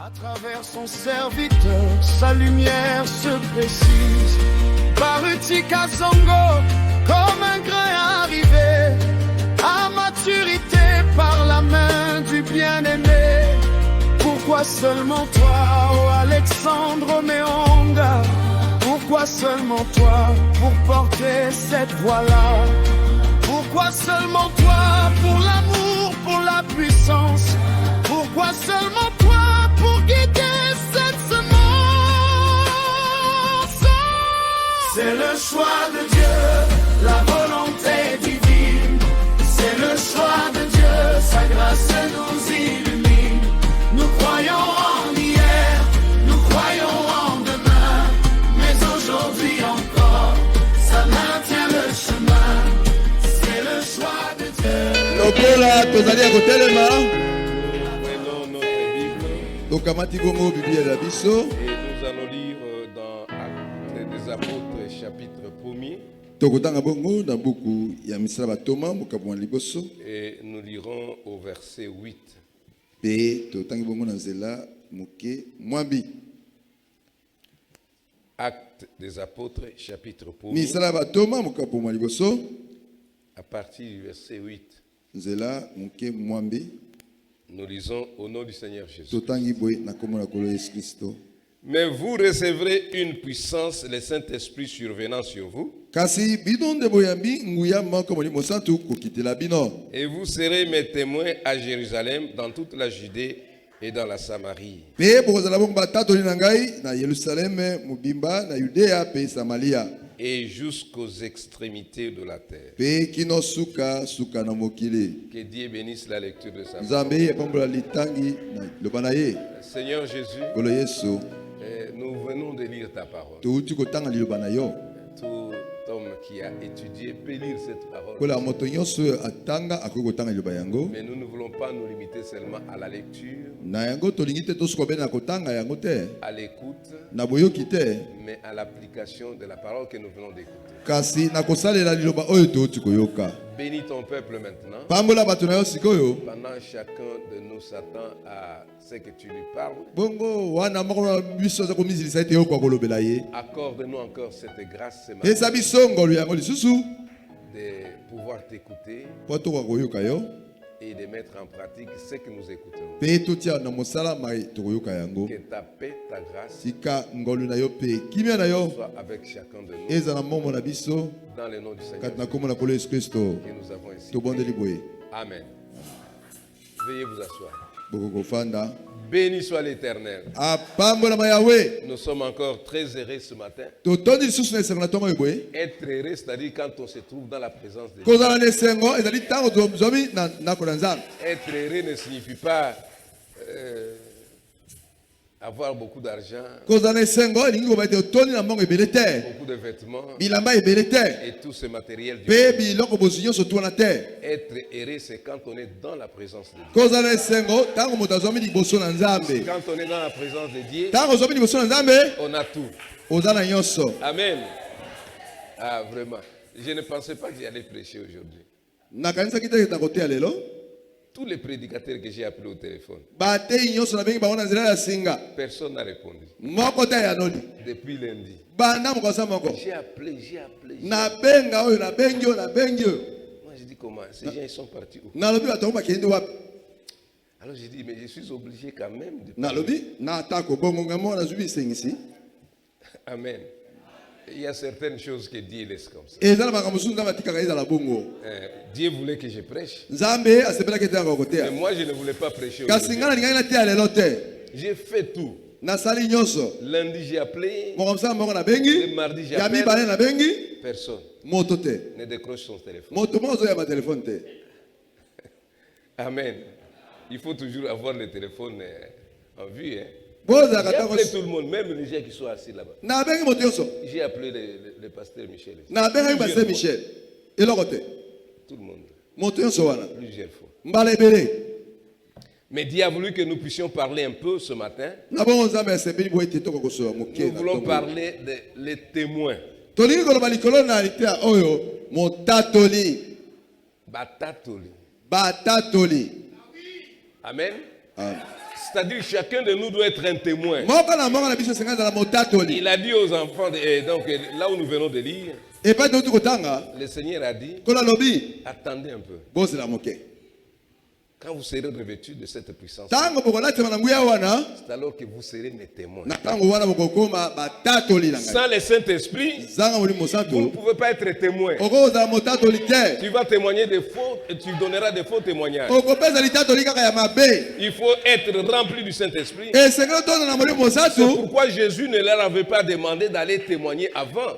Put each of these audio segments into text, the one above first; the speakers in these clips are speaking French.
À travers son serviteur, sa lumière se précise. Baruti Kazongo, comme un grain arrivé à maturité par la main du bien-aimé. Pourquoi seulement toi, oh Alexandre Meonga? Pourquoi seulement toi pour porter cette voix-là? Pourquoi seulement toi pour l'amour, pour la puissance? Pourquoi seulement toi pour guider cette semence? C'est le choix de Dieu, la volonté divine. C'est le choix de Dieu, sa grâce nous illumine. Nous croyons en hier, nous croyons en demain, mais aujourd'hui encore, sa main tient le chemin. C'est le choix de Dieu. Lokola tozali ya kotelema. Prenons notre Bible Tokamati gongo Bible la biso. et nous allons lire dans Actes des Apôtres chapitre 1er Tokotanga bongo na buku ya misala batoma mokabwa liboso. et nous lirons au verset 8. Pe totangi bongo na nzela moke mwambi. Actes des Apôtres chapitre 1er Misala batoma mokabwa liboso. à partir du verset 8. Nzela moke mwambi. Nous lisons au nom du Seigneur Jésus. Totangi boy na kombo na kolo Yesu Kristo. Mais vous recevrez une puissance, le Saint-Esprit survenant sur vous, Kasi bidon de boyambi nguya moko moli mosantu kokitela bino. et vous serez mes témoins à Jérusalem, dans toute la Judée et dans la Samarie, Pe bokozala bongo batatoli na ngai na Yerusalem, mobimba na Yudea pe Samaria. et jusqu'aux extrémités de la terre. Pe kino suka suka na mokili. Que Dieu bénisse la lecture de sa parole. Nzambe epambola litangi na loba na ye. Seigneur Jésus, Kolo Yesu nous venons de lire ta parole. touti kotanga liloba na yo. Tout homme qui a étudié peut lire cette parole. Kola moto nyonso oyo atanga akoki kotanga liloba yango. Mais nous ne voulons pas nous limiter seulement à la lecture, Na yango tolingi te tosuka bena kotanga yango te. à l'écoute, Na boyoki te. mais à l'application de la parole que nous venons d'écouter. Kasi na kosalela liloba oyo touti koyoka. Bénis ton peuple maintenant. Pambola bato na yo sikoyo. Pendant chacun de nous s'attend à ce que tu lui parles. Bongo wana moko na biso za komizilisa ete yo kwa kolobela ye. Accorde-nous encore cette grâce ce matin Eza biso ngolu yango lisusu. de pouvoir t'écouter Po toka koyoka yo. et de mettre en pratique ce que nous écoutons. Pe totia na mosala mai tokoyoka yango. Que ta paix, ta grâce Sika ngolu na yo pe kimia na yo. soit avec chacun de nous. Eza na momo na biso. Dans le nom du Seigneur Kati na kombo na kolo Yesu Kristo. que nous avons ici. Tobondeli boye. Amen. Veuillez vous asseoir. Boko kofanda. Béni soit l'Éternel. Apambola ma Yahweh. Nous sommes encore très heureux ce matin. Totondi lisusu na esengo na tongo boye. Être heureux, c'est-à-dire quand on se trouve dans la présence de Dieu. Kozala na esengo ezali tango tozwami na ndako na Nzambe. Être heureux ne signifie pas avoir beaucoup d'argent, Kozala na esengo elingi koba ete otondi na mbongo ebele te. beaucoup de vêtements Bilamba ebele te. et tout ce matériel du Pe monde. biloko bozu nyonso tu wana te. Être heureux, c'est quand on est dans la présence de Dieu. Kozala na esengo tango moto azwami liboso na Nzambe. Quand on est dans la présence de Dieu, Tango ozwami liboso na Nzambe, on a tout. oza na nyonso. Amen. Ah, vraiment. Je ne pensais pas que j'allais prêcher aujourd'hui. Nakanisaki te ete nakoteya lelo. Tous les prédicateurs que j'ai appelés au téléphone, Bateyi nyonso na bengi bango na nzela ya singa. personne n'a répondu. Moko te ya noli. Depuis lundi. Banda mokasa moko. J'ai appelé. Nabenga oyo nabengi oyo nabengi oyo. Moi, je dis comment? Ces gens, ils sont partis où? Nalobi batongo bakende wapi? Alors, j'ai dit, mais je suis obligé quand même de... Nalobi na atako bongo ngamo na zubi sengisi. Amen. Il y a certaines choses que Dieu laisse comme ça. Eza na makambo sunga batikaka ezala bongo. Dieu voulait que je prêche. Nzambe asepelaki ete yango Mais koteya. moi, je ne voulais pas prêcher Kasi aujourd'hui. nga nalingai nateya lelo te. J'ai fait tout. Nasali nyonso. Lundi, j'ai appelé. Mokomsa moko Le nabengi. mardi, Ya mibale j'appelle. nabengi. Personne Moto te. ne décroche son téléphone. Moto moko ozoya ba telefone te. Amen. Il faut toujours avoir le téléphone en vue. Hein. Bozaka J'ai tango. appelé tout le monde, même les gens qui sont assis là-bas. Nabengi moto nyonso. J'ai appelé le pasteur Michel. Nabengi Plusieurs Pasteur fois. Michel. Eloko te. Tout le monde. Moto nyonso wana. Plusieurs fois. Mbala ebele. Mais Dieu a voulu que nous puissions parler un peu ce matin. Na bongo Nzambe asepeli boye te toko kosola moke. Nous na voulons tongo. parler des témoins. Tolingi koloba likolo na litea oyo motatoli. Batatoli. Batatoli. Amen. Ah. C'est-à-dire chacun de nous doit être un témoin. Moko na moko na biso senga za la motatoli. Il a dit aux enfants, et donc là où nous venons de lire, Et pas d'autre kotanga. le Seigneur a dit, Kola lobi. attendez un peu. Bosse la moke. Quand vous serez revêtus de cette puissance, Tango bokola tema na nguya wana. c'est alors que vous serez mes témoins. Na tango wana bokokoma batatoli la ngai. Sans le Saint-Esprit, Zanga muri vous ne mosanto. pouvez pas être témoin. Oko za motatoli te. Tu vas témoigner des faux, et tu donneras des faux témoignages. Oko pesa litatoli kaka ya mabe. Il faut être rempli du Saint-Esprit. Et senga to na muri C'est mosanto. pourquoi Jésus ne leur avait pas demandé d'aller témoigner avant.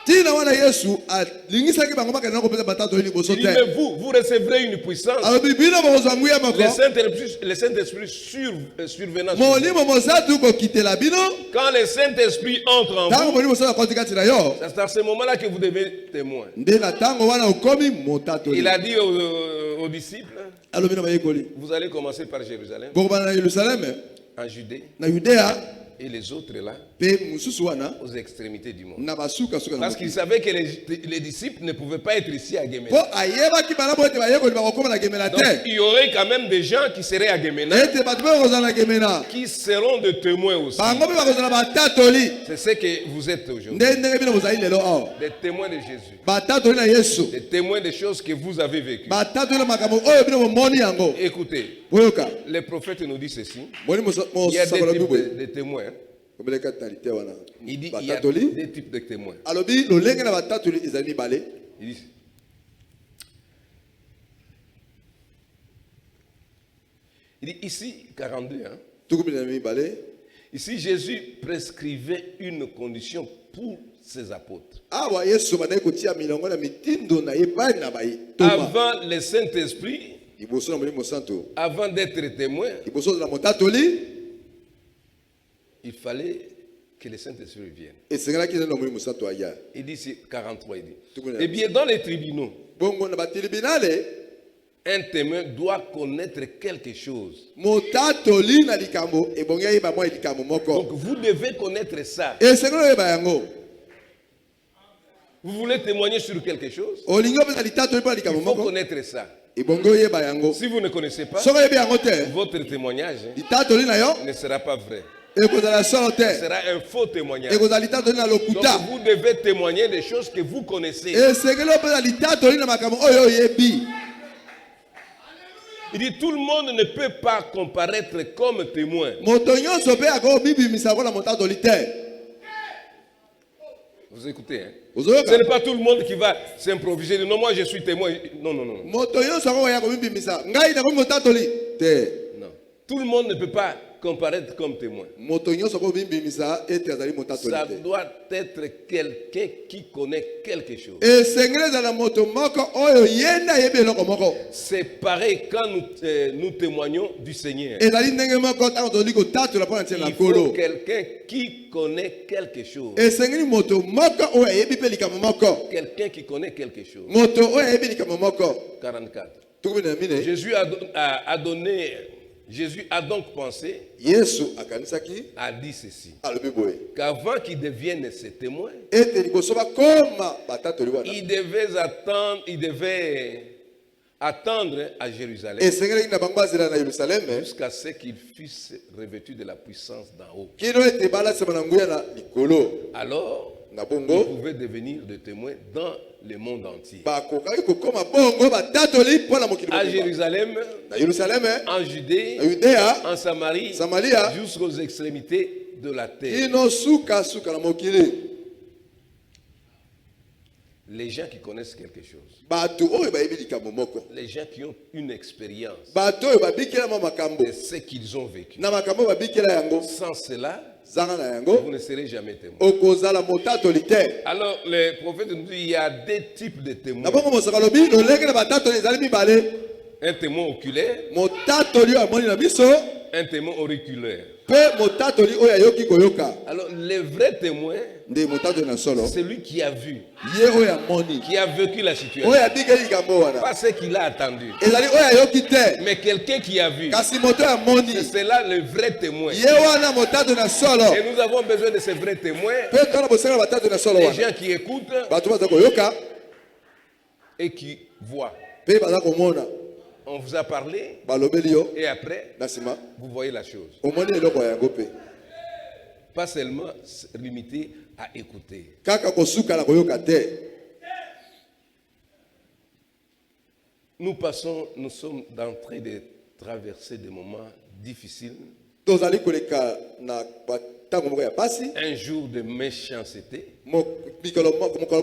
Tina wana Yesu alingisaki bango bakana ko pesa batatoli liboso Il dit, te. mais vous recevrez une puissance. Alors bibino bokozwa nguya moko. Le Saint-Esprit survenant sur vous. Molimo mosanto ko kitela bino. Quand le Saint-Esprit entre en Tango vous, molimo mosanto koti kati na yo. c'est à ce moment-là que vous devez témoin. Nde na tango wana okomi motatoli. Il a dit aux disciples, Alo bino bayekoli. vous allez commencer par Jérusalem, Bokobana na Yerusalem en Judée, na Yudea et les autres là, pe mususu wana aux extrémités du monde. na basuka suka na Parce qu'il savait que les disciples ne pouvaient pas être ici à po Guémena. ayebaki bana bote bayekoli bakokoma na Gemena Donc te il y aurait quand même des gens qui seraient à Guémena, ete bato pe bakozala na Gemena qui seront de témoins aussi. bango mpe bakozala batatoli C'est ce que vous êtes aujourd'hui. nde ndenge bino bozali lelo awa Des témoins de Jésus. batatoli na Yesu Des témoins des choses que vous avez vécues. batatoli na makambo oyo bino bomoni yango Écoutez, boyoka les prophètes nous disent ceci. moni Il y a mosakolo des bibwe types de témoins. obeleka talite wana Il dit il y a batatoli des types de témoins. alobi lolenge na batatoli ezali mibale Il dit ici, 42, hein, tukumi na mibale ici Jésus prescrivait une condition pour ses apôtres. awa Yesu bandaki kotia milongo na mitindo na ye epai na Toma Avant le Saint-Esprit, liboso na molimo santo avant d'être témoin, liboso na motatoli il fallait que le Saint-Esprit vienne. esengelaki na molimo santo aya Il dit ici, 43, il dit. Tout le monde Eh bien, dans les tribunaux, bongo na batribunale un témoin doit connaître quelque chose. motatoli na likambo ebongi ayeba mwa likambo Donc, moko vous devez connaître ça. esengeli oyeba yango Vous voulez témoigner sur quelque chose? olingi opesa litatoli mpo na Il likambo faut moko connaître ça. ebongi oyeba yango Si vous ne connaissez pas, soki oyebi yango te votre témoignage litatoli na yo ne sera pas vrai. ekozala solo Ce te sera un faux témoignage. ekozala litatoli na Donc lokuta vous devez témoigner des choses que vous connaissez. esengeli opesa litatoli na makambo oyo oyebi Il dit tout le monde ne peut pas comparaître comme témoin. moto nyonso mpe akomibimisa kola motatoli te Vous écoutez, hein? Ce ozoyoka n'est pas tout le monde qui va s'improviser. Non, moi je suis témoin. Non, non, non. moto nyonso akokoya komibimisa ngai nakomi motatoli te Non. Tout le monde ne peut pas comparaître comme témoin. moto nyonso akomibimisa ete azali motatoli Ça te doit être quelqu'un qui connaît quelque chose. esengeli ezala moto moko oyo ye nde ayebi eloko moko C'est pareil quand nous témoignons du Seigneur. ezali ndenge moko ntango tozali kotatola mpo na ntina na Il faut nkolo quelqu'un qui connaît quelque chose. esengeli moto moko oyo ayebi mpe likambo moko Quelqu'un qui connaît quelque chose. moto oyo ayebi likambo moko 44. tukumi na mine Jésus a donc pensé, yesu akanisaki a dit ceci, alobi boye qu'avant qu'il devienne ses témoins, ete liboso bakoma batatoli wana il devait attendre à Jérusalem esengelaki na bango bazela na yerusaleme jusqu'à ce qu'il fût revêtu de la puissance d'en haut. kino ete balasema na nguya na likolo Alors, na il bongo pouvait devenir des témoins dans le monde entier. bakokaki kokoma bongo batatoli mpo na mokili À mobimba. Jérusalem, na yerusaleme en Judée, na yudea en Samarie, Samaria jusqu'aux extrémités de la terre. kino sukasuka na mokili Les gens qui connaissent quelque chose, bato oyo bayebi likambo moko les gens qui ont une expérience bato oyo babikelama makambo de ce qu'ils ont vécu. na makambo oyo babikela yango Sans cela, zanga na vous yango ne serez jamais témoin. okozala motatoli te Alors, les prophètes nous disent il y a deux types de témoins. na bongo mosaka lobi lolenge na batatoli ezali mibale Un témoin oculaire, motatoli oyo amoni na biso un témoin auriculaire. mpe motatoli oyo ayoki koyoka Alors, le vrai témoin, nde motatoli na solo c'est lui qui a vu, ye oyo amoni qui a vécu la situation. oyo abikeli likambo wana Pas ce qu'il a attendu, ezali oyo ayoki te mais quelqu'un qui a vu. kasi moto oyo amoni C'est là le vrai témoin. ye wana motatoli na solo Et nous avons besoin de ces vrais témoins, mpe tona bosenga batatoli na solo des wana gens qui écoutent bato baza koyoka et qui voient. mpe baza komona On vous a parlé balobeli yo et après, na sima vous voyez la chose. omoni eloko yango pe Pas seulement limité à écouter. kaka kosuka na koyoka te. Nous sommes en train de traverser des moments difficiles. Tozali koleka na batango moko ya pasi Un jour de méchanceté. mokolo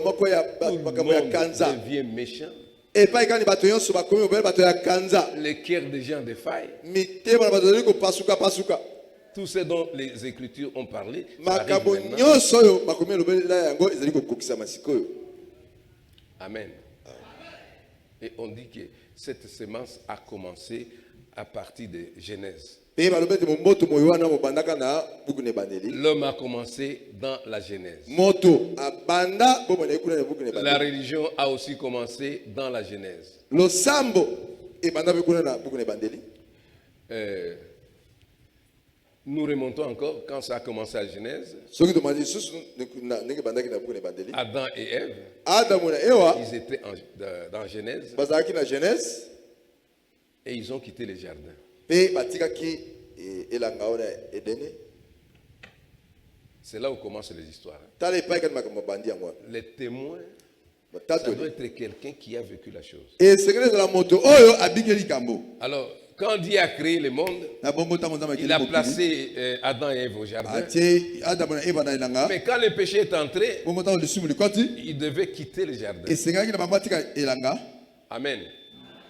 moko ya Tout makambo ya le kanza monde devient méchant. epai kani bato nyonso bakomi obele bato ya kanza Les cœurs des gens défaillent. mitema na bato ezali kopasuka Tout ce dont les Écritures ont parlé, ça arrive makambo maintenant. nyonso oyo bakomi elobela yango ezali kokokisama sikoyo. Amen. Et on dit que cette semence a commencé à partir de Genèse. Pe balobi ete moto moyo wana mobandaka na buku na ebandeli L'homme a commencé dans la Genèse. moto abanda bomona ekuna na buku na La ebandeli religion a aussi commencé dans la Genèse. losambo ebanda mpe kuna na buku na ebandeli. Nous remontons encore quand ça a commencé à Genèse. soki tomandi lisusu ndenge ebandaki na buku na ebandeli Adam et Ève, adamu na ewa ils étaient dans Genèse bazalaki na genèse et ils ont quitté le jardin. mpe batikaki elanga oyo na edene. C'est là où commencent les histoires. tala epai kani makambo bandi yango wana Les témoins, ça batatoli doit être quelqu'un qui a vécu la chose. esengeli ezala moto oyo abiki likambo Alors, quand Dieu a créé le monde, na bongo ntango nzambe il a akeli mokili placé Adam et Ève au jardin. atie adamu na eva na elanga Mais quand le péché est entré, bongo ntango lisumu likoti il devait quitter le jardin. esengaki na bango atika elanga Amen.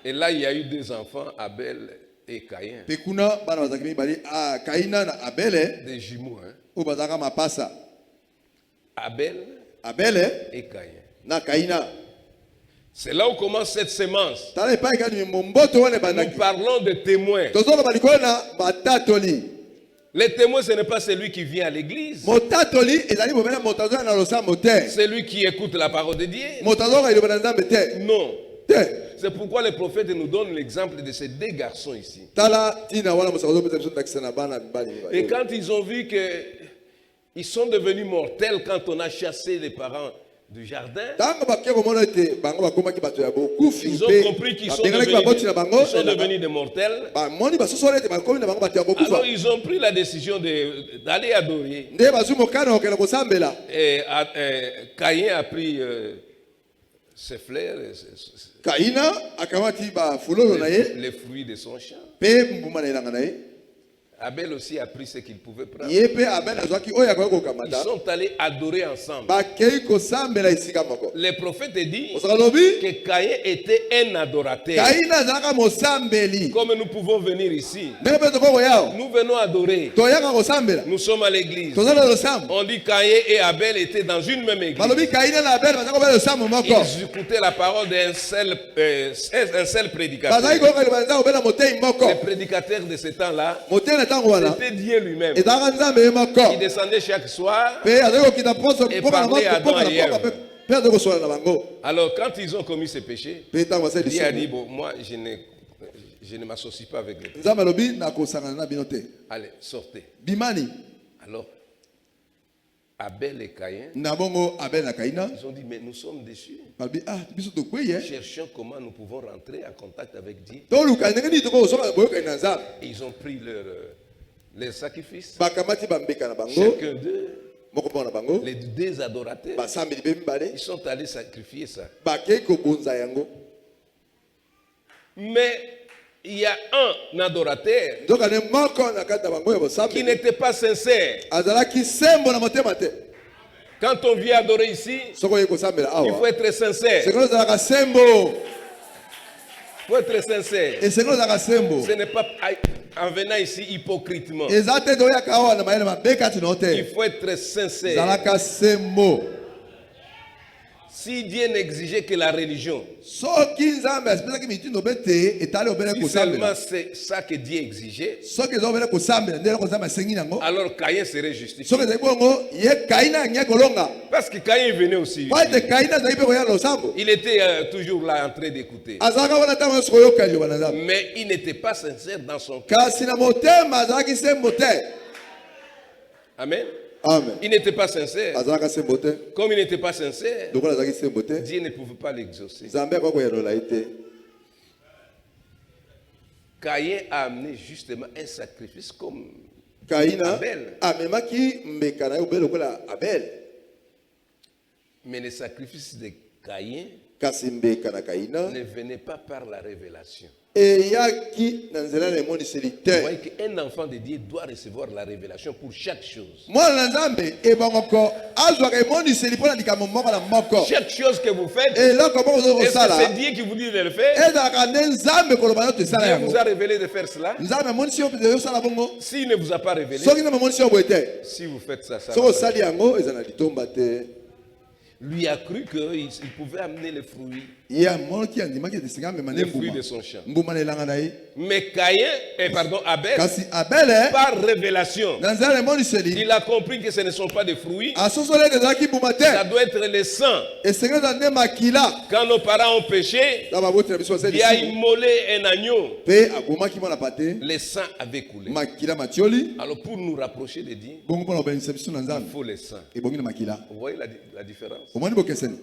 Et là, il y a eu deux enfants, Abel et Caïn, mpe kuna bana bazalaki mibali kaina na abele des jumeaux. Hein? oyo bazalaka mapasa Abel abele et Caïn. na kaina. C'est là où commence cette semence. tala epai kani momboto wana Nous ebandaki parlons de témoins. tozoloba likolo na batatoli. Les témoins, ce n'est pas celui qui vient à l'église. motatoli ezali mobele moto azoya na losambo te Celui qui écoute la parole de Dieu. moto azoyoka liloba na nzambe te Non. te. C'est pourquoi les prophètes nous donnent l'exemple de ces deux garçons ici. tala tina wana mosaka ozopesa biso ndakisa na bana mibali Et mibale. quand ils ont vu qu'ils sont devenus mortels quand on a chassé les parents du jardin, ntango bakie komona ete bango bakomaki bato ya bokufi ils ont mpe compris qu'ils sont babengelaki baboti na bango devenus des mortels. bamoni basosoli ete bakomi na bango bato ya kokufa Alors ils ont pris la décision d'aller adorer. nde bazwi mokano ya kokende kosambela. Et Caïn a pris ses fleurs, kaina akamati bafulolo na ye les fruits de son champ. mpe mbuma na elanga na ye Abel aussi a pris ce qu'il pouvait prendre. ye mpe abel azwaki oyo akoki Ils kokamata sont allés adorer ensemble. bakei kosambela esika moko. Les prophètes disent osaka lobi que Caïn était un adorateur. kaina azalaka mosambeli Comme nous pouvons venir ici, ndenge mpe toko koyao nous venons adorer. toyaka kosambela Nous sommes à l'église. toza na losambo. On dit Caïn et Abel étaient dans une même église. balobi kaina na abel baza kobela losambo moko Ils écoutaient la parole d'un seul bazalaki prédicateur. koyoka liloba na nzambe kobela motei moko. Le prédicateur de ce temps-là, motei na ntango wana c'était Dieu lui-même. ezalaka nzambe ye moko Il descendait chaque soir. mpe azali kokita mposo Et mpoka na parler à Adam et Ève. mpe azali kosola na bango. Alors, quand ils ont commis ce péché, mpe ntango basali Dieu a dit, lisumu bon, moi, je ne m'associe pas avec les. nzambe alobi nakosangana na bino te Allez, sortez. bimani. Alors, Abel et Caïn, na bongo abel na kaina ils ont dit, mais nous sommes déçus. balobi biso tokwei ye Cherchons comment nous pouvons rentrer en contact avec Dieu. toluka ndenge nini tokokosoka boyokani na nzambe. Et ils ont pris leur sacrifice, bakamati bambeka na bango chacun d'eux, moko mpo na bango les deux adorateurs. basambeli mpe mibale Ils sont allés sacrifier ça. bakei kobonza yango. Mais il y a un adorateur nzokane moko na kati na bango ya qui bosambeli n'était pas sincère. azalaki sembo na motema te. Quand on vient adorer ici, soki oye kosambela il faut awa être sincère. sekolo ezalaka sembo. Il faut être sincère. esengelo ezalaka sembo. Ce n'est pas en venant ici hypocritement. eza te toyaka awa na mayele mabe kati na yo Il te. faut être sincère. ezalaka sembo. Si Dieu n'exigeait que la religion, soki nzambe asipesaki mitindo be te etali obele si seulement kosambela. c'est ça que Dieu exigeait, soki eza obele kosambela nde eloko nzambe asengi nango. alors Caïn serait justifié. soki ezali bongo ye kaina angia kolonga Parce que Caïn venait aussi. po ete kaina azalaki mpe koya losambo. Il était toujours là en train d'écouter. azalaka wana ntango nyonso koyoka liloba na nzambe. Mais il n'était pas sincère dans son cœur. kasi na motema azalaki sembo te. Amen. amen. Il n'était pas sincère. azalaka sembo te. Comme il n'était pas sincère, lokola azalaki sembo te Dieu ne pouvait pas l'exaucer. nzambe akoki koyanola ye te. Caïn a amené justement un sacrifice comme Kaina Abel. amemaki mbeka na ye obele lokola Abel. Mais le sacrifice de Caïn Kasi mbeka na Kaina ne venait pas par la révélation. eyaki na nzela na emoniseli Vous te. voyez qu'un enfant de Dieu doit recevoir la révélation pour chaque chose. Mwana na Nzambe ebongoko azwaka emoniseli mpo na likambo moko na moko. Chaque chose que vous faites, eloko moko ozo est-ce que kosala c'est Dieu qui vous dit de le faire? ezalaka nde Nzambe koloba yoto esala Dieu yango. vous a révélé de faire cela. Nzambe amonisi yo mpe osala bongo. S'il ne vous a pas révélé, Soki nde amonisi yo boye te, si vous faites ça, ça soki va pas. osali yango eza na litomba te. Lui a cru qu'il pouvait amener les fruits, Ye amonaki andimaki ete singa amema ne les fruits mbuma de son champ. mbuma na elanga na ye. Mais Abel, Kasi Abele par révélation, na nzela na emoniseli il a compris que ce ne sont pas des fruits, asosoli ete ezalaki mbuma ça te, doit être le sang. esengeli eza nde makila. Quand nos parents ont péché, Na baboti na biso basali il a lisumu immolé un agneau. mpe abomaki mwana pate Le sang avait coulé. makila matioli Alors pour nous rapprocher de Dieu, bongo mpona kobenisa biso na il Nzambe faut le sang. ebongi na makila. Vous voyez la différence? Omoni bokeseni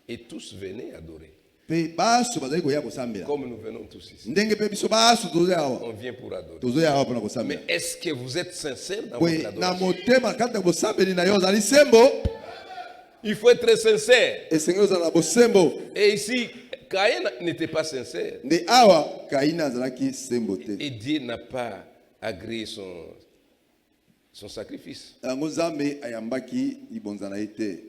Et tous venaient adorer. mpe baso bazali koya kosambela Comme nous venons tous ici. ndenge mpe biso baso tozoya awa On vient pour adorer. tozoya awa mpona Mais kosambela. est-ce que vous êtes sincère dans Boye votre na adoration? motema kati na bosambeli na yo ozali sembo, Il faut être sincère. esengeli ozala na bosembo. Et ici, Caïn n'était pas sincère. Nde awa Kaina azalaki sembo te. Et Dieu n'a pas agréé son sacrifice. Yango Nzambe ayambaki libonza na ye te.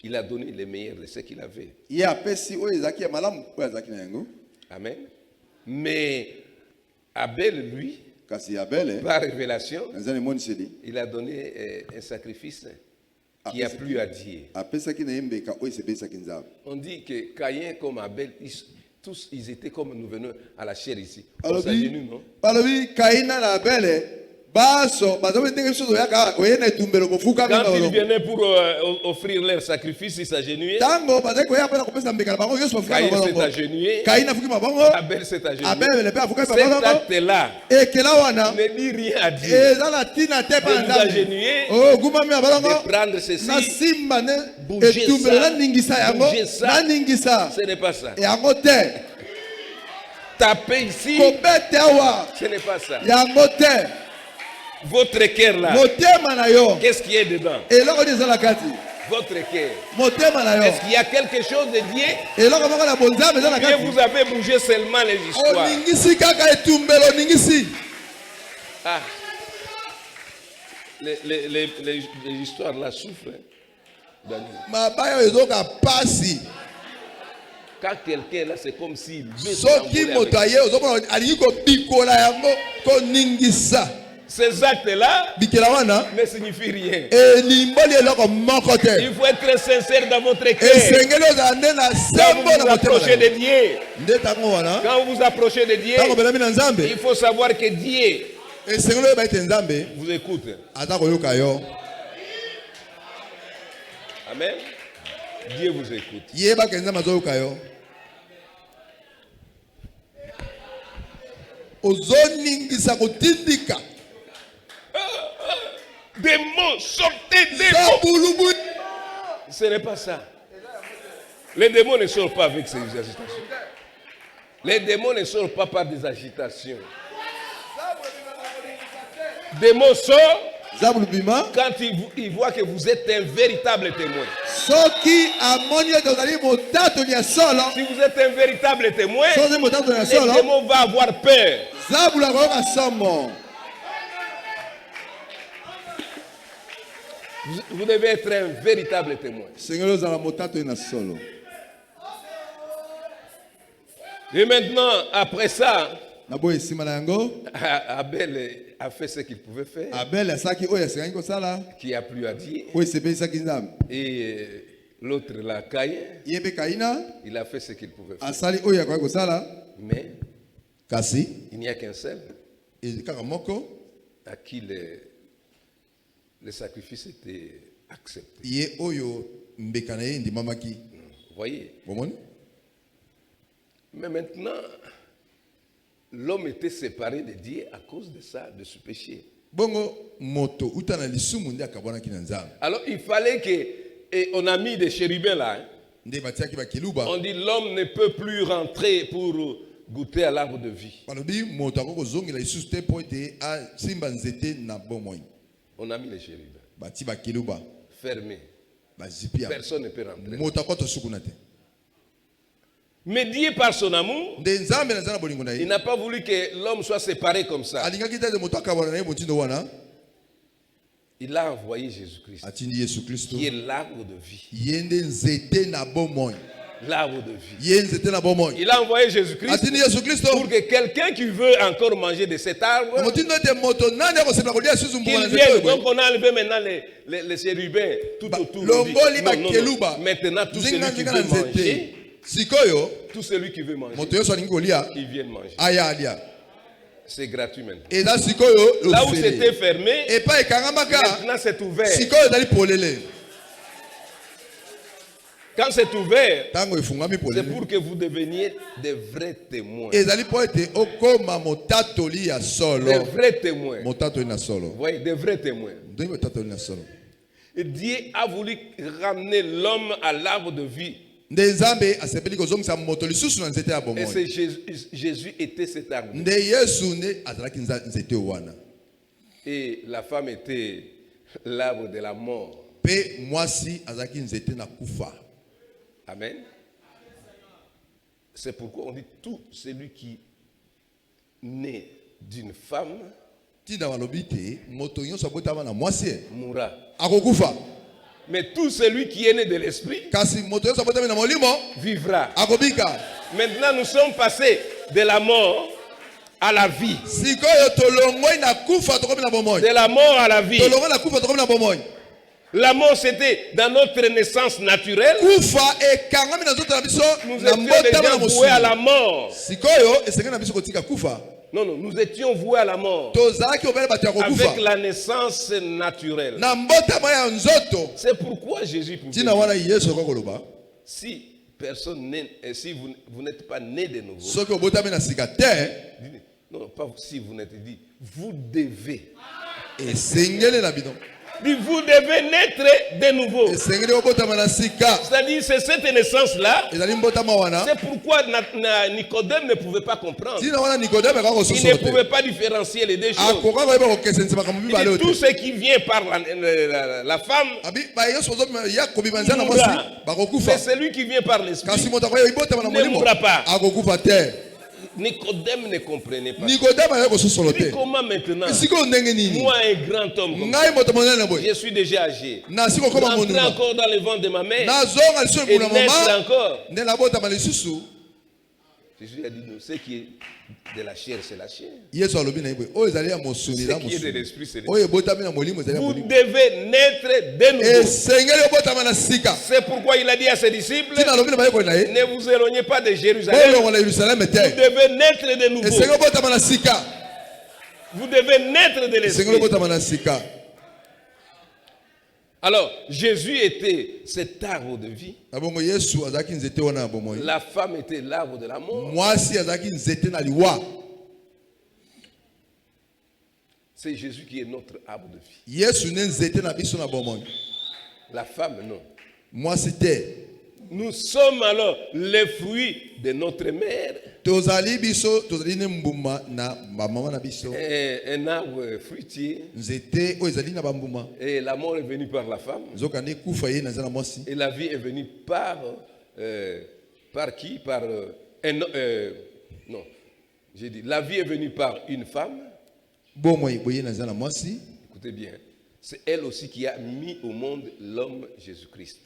Il a donné le meilleur de ce qu'il avait. Ye apesi oyo ezalaki ya malamu oyo azalaki na yango. Amen. Mais Abel, lui, Kasi Abele par révélation, na nzela emoniseli il a donné un sacrifice qui a plu à Dieu. apesaki na ye mbeka oyo esepesaki Nzambe. On dit que Caïn comme Abel, tous ils étaient comme nous venons à la chair ici. On Balobi s'agenouille, non? balobi Kaina na Abele baso bazobe ndenge biso toyaka oye na etumbelo kofuka Quand mingi ils na venaient pour offrir leur sacrifice, ils s'agenouillaient. tango bazali koya mpona kopesa mbeka na bango nyonso bafuka Caïn s'est mabongo. agenouillé. Kaina afuki mabongo, Abel s'est agenouillé. Abele mpe afuki Cet mabongo. acte-là Ekela wana ne dit rien à Dieu. eza na tina te pa De na vous Nzambe. agenouiller, Oh gumami ya balongo de prendre ceci, na simba ne bouger etumbelo ça, naningisa yango bouger ça. naningisa ce n'est pas ça. yango te Taper ici, kobete awa ce n'est pas ça. yango te Votre cœur là, motema na yo qu'est-ce qui est dedans? eloko nde eza na kati Votre cœur. motema na yo Est-ce qu'il y a quelque chose de Dieu? eloko moko na bonzambe eza na Bien, kati vous avez bougé seulement les histoires. oningisi kaka etumbelo oningisi Ah. Les histoires là souffrent. Hein. Daniel. mabaya oyo ezoka pasi Quand quelqu'un là, c'est comme s'il veut soki s'envoler moto avec. aye ozomona alingi kobikola yango koningisa Ces actes-là bikela wana ne signifient rien. elimboli eloko moko te Il faut être sincère dans votre cœur. esengeli ozala nde na Quand sembo vous na vous motema approchez na yo. de Dieu, nde ntango wana quand vous vous approchez de Dieu, ntango obelami na Nzambe il faut savoir que Dieu esengeli oyeba ete Nzambe vous écoute. aza koyoka yo. Amen. Dieu vous écoute. yebaka Nzambe azoyoka yo. ozoningisa kotindika Des mots, sortez des mots. zabulubu Ce n'est pas ça. Les démons ne sortent pas avec ces agitations. Les démons ne sortent pas par des agitations. Des mots sortent zabulubima quand ils voient que vous êtes un véritable témoin. soki amoni ete ozali motatoli ya solo Si vous êtes un véritable témoin, soki ozali motatoli ya les solo démons vont avoir peur. zabulu akoyoka somo. Vous devez être un véritable témoin. sengeli ozala motatoli na solo. Et maintenant, après ça, na boye esima na yango Abel a fait ce qu'il pouvait faire, Abele asalaki oyo asengaki kosala qui a plu à Dieu. oyo esepesaki Nzambe. Et l'autre, là, Caïn, ye mpe Kaina il a fait ce qu'il pouvait faire. asali oyo akoki kosala Mais kasi il n'y a qu'un seul kaka moko à qui le sacrifice était accepté. ye oyo mbeka na ye endimamaki. Vous voyez? bomoni Mais maintenant, l'homme était séparé de Dieu à cause de ça, de ce péché. bongo moto uta na lisumu nde akabwanaki na Nzambe. Alors il fallait que, et on a mis des chérubins là, hein. nde batiaki bakiluba. On dit l'homme ne peut plus rentrer pour goûter à l'arbre de vie. Balobi moto akozongela lisusu te po ete asimba nzete na bomoi. On a mis les chérubins Bati bakiluba fermés. bazipia. Personne ne peut rentrer. Moto akoto sukuna te. Mais Dieu, par son amour, Nde nzambe na zana bolingo na il ye. n'a pas voulu que l'homme soit séparé comme ça. Alingaki te moto akabana na ye motindo wana. Il a envoyé Jésus-Christ, Atindi Yesu Kristo. qui est l'arbre de vie. Yende nzete na bomoi. L'arbre de vie. Ye nzete na bomoi. Il a envoyé Jésus-Christ Atindi Yesu Kristo. pour que quelqu'un qui veut encore manger de cet arbre, Motindo te moto nani akosema kolia susu mbona qu'il nzete vienne. oyo. Donc on a enlevé maintenant les chérubins tout autour. On dit, Longoli non, non, non. bakeluba. Maintenant, tout celui qui Zinga veut nzete. manger, Sikoyo tout celui qui veut manger, moto yoso alingi kolia qu'il vienne manger. aya alia. C'est gratuit maintenant. Eza sikoyo Là où lofele. c'était fermé, Et pas ekangamaka. maintenant c'est ouvert. Sikoyo dali polele. Quand c'est ouvert, Tango efungami c'est polele. pour que vous deveniez des vrais témoins. Ezali po ete okoma motatoli ya Des solo. vrais témoins. Motatoli na solo. Vous voyez, des vrais témoins. Ndenge motatoli na solo. Et Dieu a voulu ramener l'homme à l'arbre de vie. Nde nzambe asepeli kozongisa moto lisusu na nzete ya Et bomoi. c'est Jésus était cet arbre. Nde Yesu nde azalaki nzete wana. Et la femme était l'arbre de la mort. Pe mwasi azalaki nzete na kufa. Amen. C'est pourquoi on dit tout celui qui naît d'une femme Tinda balobi te moto nyonso abotama na mwasi mourra. akokufa. Mais tout celui qui est né de l'esprit Kasi moto nyonso abotami na molimo vivra. akobika. Maintenant nous sommes passés de la mort à la vie. Sikoyo tolongoi na kufa tokomi na bomoi. De la mort à la vie. Tolongoi na kufa tokomi na bomoi. La mort c'était dans notre naissance naturelle. Kufa ekangami na nzoto na biso Nous na étions mbotama déjà na voués à la mosuni. mort. Sikoyo esengeli na biso kotika kufa. Non, non, nous étions voués à la mort. Tozalaki obele bato ya kokufa. Avec la naissance naturelle. Na mbotama ya nzoto. C'est pourquoi Jésus pouvait Tina dire, wana Yesu akoloba. si personne n'est, si vous n'êtes pas né de nouveau, Soki obotami na sika te, non, pas si vous n'êtes dit, vous devez. esengeli na bino. Dit, vous devez naître de nouveau. Esengeli obotama na sika. C'est-à-dire, c'est cette naissance-là. Ezali mbotama wana. C'est pourquoi Nicodème ne pouvait pas comprendre. Tina wana Nikodeme Il ne akososolo pouvait te. pas différencier les deux choses. Akoka koyeba kokesenisa makambo Il mibale dit, tout oyo te. ce qui vient par la femme, Abi ba nyonso ozomema ya kobima nzela na mourra. mwasi bakokufa. C'est celui qui vient par l'esprit. Kasi moto akoya ibotama na Ne molimo mourra pas. akokufa te. Nicodème ne comprenait pas. Nikodeme aye kososolo Puis te. comment maintenant, Sikoyo ndenge nini? moi un grand homme comme ça, Ngai moto monene boye. je suis déjà âgé, Nasi kokoma rentrer monuma. encore dans le ventre de ma mère Nazonga liso et ebuna naître mama. encore. Nde nabotama lisusu. Jésus a dit, non, ce qui est de la chair, c'est la chair. Yesu alobi na ye boye. Oyo ezali ya mosuni Ce na qui est de mosuni. l'esprit, c'est l'esprit. Oyo ebotami na molimo ezali ya Vous molimo. devez naître de nouveau. Esengeli obotama na sika. C'est pourquoi il a dit à ses disciples, Tina alobi na bayekoli na ye. ne vous éloignez pas de Jérusalem. Bolongo na Yerusalem Vous te. devez naître de nouveau. Esengeli obotama na sika. Vous devez naître de Esengeli l'esprit. obotama na sika. Alors, Jésus était cet arbre de vie. Na bongo Yesu azalaki nzete wana ya bomoi. La femme était l'arbre de la mort. Mwasi azalaki nzete na liwa. C'est Jésus qui est notre arbre de vie. Yesu ne nzete na biso na bomoi. La femme, non. Mwasi te. Nous sommes alors les fruits de notre mère. Tozali biso, tozali ne mbuma na mama na biso. Un arbre fruitier. Nzete oyo ezali na bambuma. Et la mort est venue par la femme. Nzoka ne kufa ye na nzela mwasi. Et la vie est venue par qui? Par non. J'ai dit, la vie est venue par une femme. Bomoi boye na nzela mwasi. Écoutez bien. C'est elle aussi qui a mis au monde l'homme Jésus-Christ.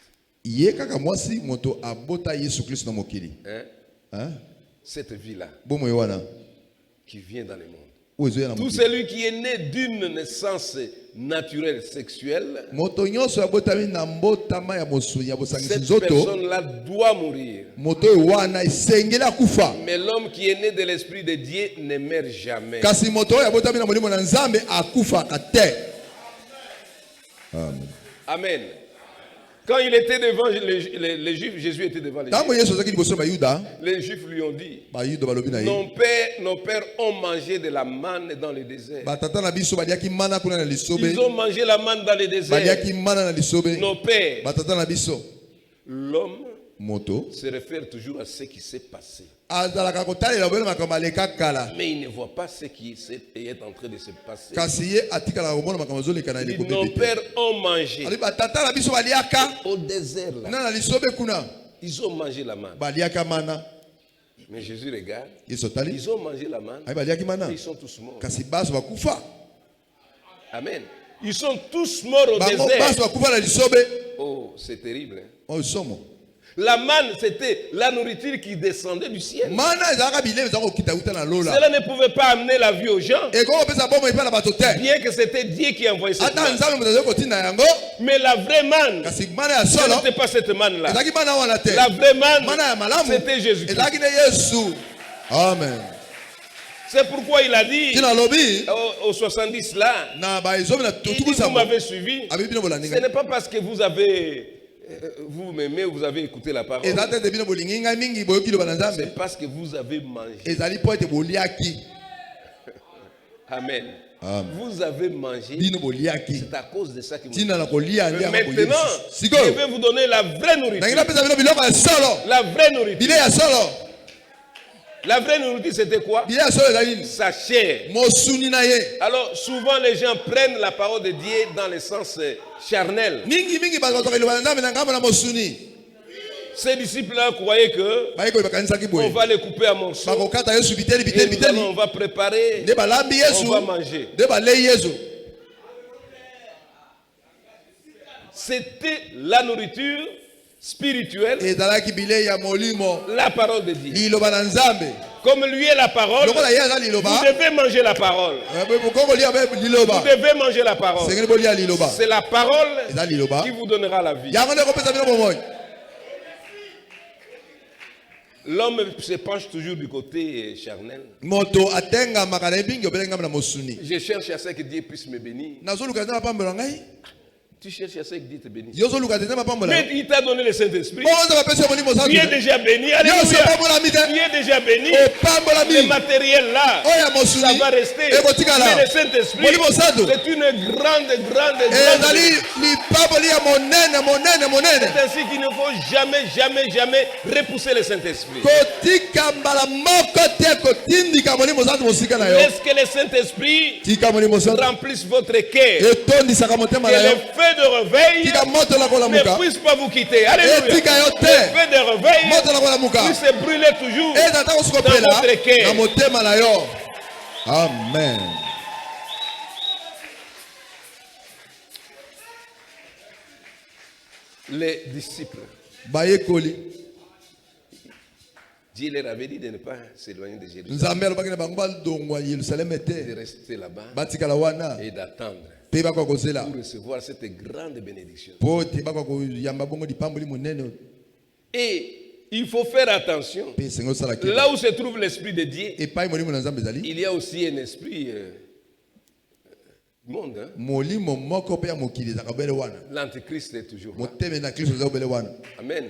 Ye kaka mwasi moto abota Yesu Kristo na mokili. Hein? Cette vie-là Bomoi wana. qui vient dans le monde. Ozo ya na Tout mokili. celui qui est né d'une naissance naturelle sexuelle, Moto nyonso abotami na mbotama ya mosuni ya bosangisi cette nzoto. personne-là doit mourir. Moto oyo wana esengeli akufa. Mais l'homme qui est né de l'Esprit de Dieu ne meurt jamais. Kasi moto oyo abotami na molimo na Nzambe akufaka te. Amen. Amen. Quand il était devant les Juifs, Jésus était devant les Tango Juifs. Yesu azaki liboso ba Yuda, Les Juifs lui ont dit, ba Yuda balobi na ye. nos pères ont mangé de la manne dans le désert. Ba tata na biso baliaki mana kuna na lisobe. Ils ont mangé la manne dans le désert. Baliaki mana na lisobe. Nos pères. Ba tata na biso. L'homme moto se réfère toujours à ce qui s'est passé. azalaka kotalela obele makambo aleka kala Mais il ne voit pas ce qui est en train de se passer. kasi ye atikalaka komona makambo azoleka na Il dit, eleko nos bebe te pères ont mangé ali batata na biso baliaka au désert là. na lisobe kuna Ils ont mangé la manne. baliaka mana Mais Jésus regarde. yesu otali Ils ont mangé la manne. ayi baliaki mana Et ils sont tous morts. kasi baso bakufa Amen. Ils sont tous morts au bango désert. baso bakufa na lisobe Oh, c'est terrible. Hein? oyo somo La manne, c'était la nourriture qui descendait du ciel. mana ezalaka bilei ezalaka kokita uta na lola Cela ne pouvait pas amener la vie aux gens, ekokopesa bomo epai na bato te bien que c'était Dieu qui envoyait cette ata manne. nzambe moto azali kotinda yango Mais la vraie manne, kasi mana ya ce solo n'était pas cette manne-là. ezalaki mana wana te La vraie manne, mana ya malamu c'était Jésus-Christ. ezalaki ne yesu amen C'est pourquoi il a dit tina alobi au 70 là, na baezomi na il dit, tutuku vous samo m'avez suivi. abi bino Ce bolandinga n'est pas parce que vous m'aimez, vous avez écouté la parole. eza te ete bino bolingi ngai mingi boyoki liloba na nzambe C'est parce que vous avez mangé. ezali mpo ete boliaki Amen. Amen. Vous avez mangé. bino boliaki C'est à cause de ça que vous. ntina na kolia nde yango bolie Maintenant, lisusu. je sikoyo vais vous donner la vraie nangi nourriture. napesa bino biloko ya solo La vraie nourriture. bilei ya solo La vraie nourriture, c'était quoi? bilei ya solo ezali nini Sa chair. mosuni na ye Alors, souvent, les gens prennent la parole de Dieu dans le sens charnel. mingi bato bazwaka liloba na nzambe na ngambo na mosuni Ces disciples-là croyaient que bayei koyo bakanisaki on boye va les couper à morceaux. bakokata yesu biteli Et biteli nous allons, biteli on va préparer. nde balambi yesu On va manger. nde balei yesu C'était la nourriture spirituelle, ezalaki bilei ya molimo la parole de Dieu. liloba na nzambe Comme lui est la parole, lokola ye aza liloba vous devez manger la parole. bokokolia be liloba Vous devez manger la parole. sengeli bolia liloba C'est la parole eza liloba qui vous donnera la vie. yango nde ekopesa bino bomoi L'homme se penche toujours du côté charnel. moto atengamaka na ye mingi obele ngambo na mosuni Je cherche à ce que Dieu puisse me bénir. nazoluka te mapambola ngai Tu cherches à ce que Dieu te bénisse. yo ozoluka te mapambola Mais il t'a donné le Saint-Esprit. bongo nzambe apesi yo molimo Tu es santu déjà béni. yo Alléluia. osopambolami Tu te es déjà béni. opambolami Le matériel là, oyo ya ça mosuni va rester. ekotikala Mais le Saint-Esprit, molimo santu c'est une grande ezali lipamboli ya monene C'est ainsi qu'il ne faut jamais repousser le Saint-Esprit. kotika mbala moko te kotindika molimo santu mosika na yo Laisse que le Saint-Esprit tika molimo santu remplisse votre cœur. etondisaka motema Que na le yo feu de réveil tika moto na kolamuka ne puisse pas vous quitter. Alléluia. etika yo Le te feu de réveil moto na kolamuka puisse brûler toujours eza ta kosukopela dans votre cœur. na motema na yo amen Les disciples, bayekoli Dieu leur avait dit de ne pas s'éloigner de Jérusalem, nzambe alobaki na bango balongwa yelusaleme de te rester là-bas batikala wana et d'attendre mpe bakoka kozela pour recevoir cette grande bénédiction. mpo te bakoka koyamba bongo lipamboli monene Et il faut faire attention. mpe esengi osala ke Là où se trouve l'Esprit de Dieu, epai molimo na nzambe ezali il y a aussi un esprit monde. Hein? molimo moko mpe ya mokili ezaka obele wana L'antichrist est toujours là. moteme na kristo eza obele wana Amen.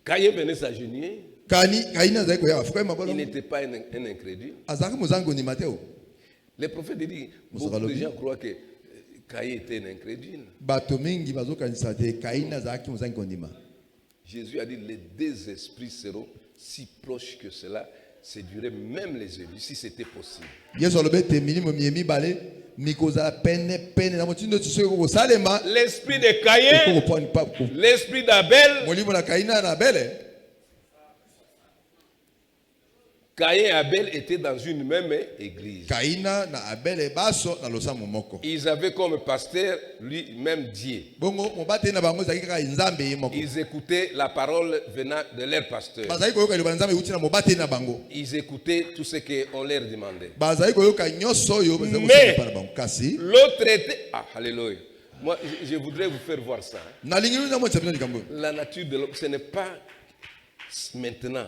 Caïn venait s'agenouiller. kaini azali koya afukai Il mabolo n'était pas un incrédule. azalaki mozangi kondima te o Les prophètes disent, beaucoup de gens croient que Caïn était un incrédule. bato mingi bazokanisa te kaini azalaki mozangi kondima Jésus a dit, les deux esprits seront si proches que cela séduirait même les élus, si c'était possible. yesu alobi ete milimo mibale mikozala pene na motindo ti soki kokosalema L'esprit de Caïn, l'esprit d'Abel, molimo na kaina na abele Caïn et Abel étaient dans une même église. kaina na abele baso na losambo moko Ils avaient comme pasteur lui-même Dieu. bongo mobateli na bango ezalaki kaka nzambe ye moko Ils écoutaient la parole venant de leur pasteur. bazali koyoka liloba na nzambe euti na mobateli na bango Ils écoutaient tout ce qu'on leur demandait. bazali koyoka nyonso oyo bazali Mais- kosepa na bango kasi L'autre était... Ah, alléluia. Moi, je voudrais vous faire voir ça. Hein. nalingi nini namonisa bino likambo oyo La nature de l'homme, ce n'est pas maintenant.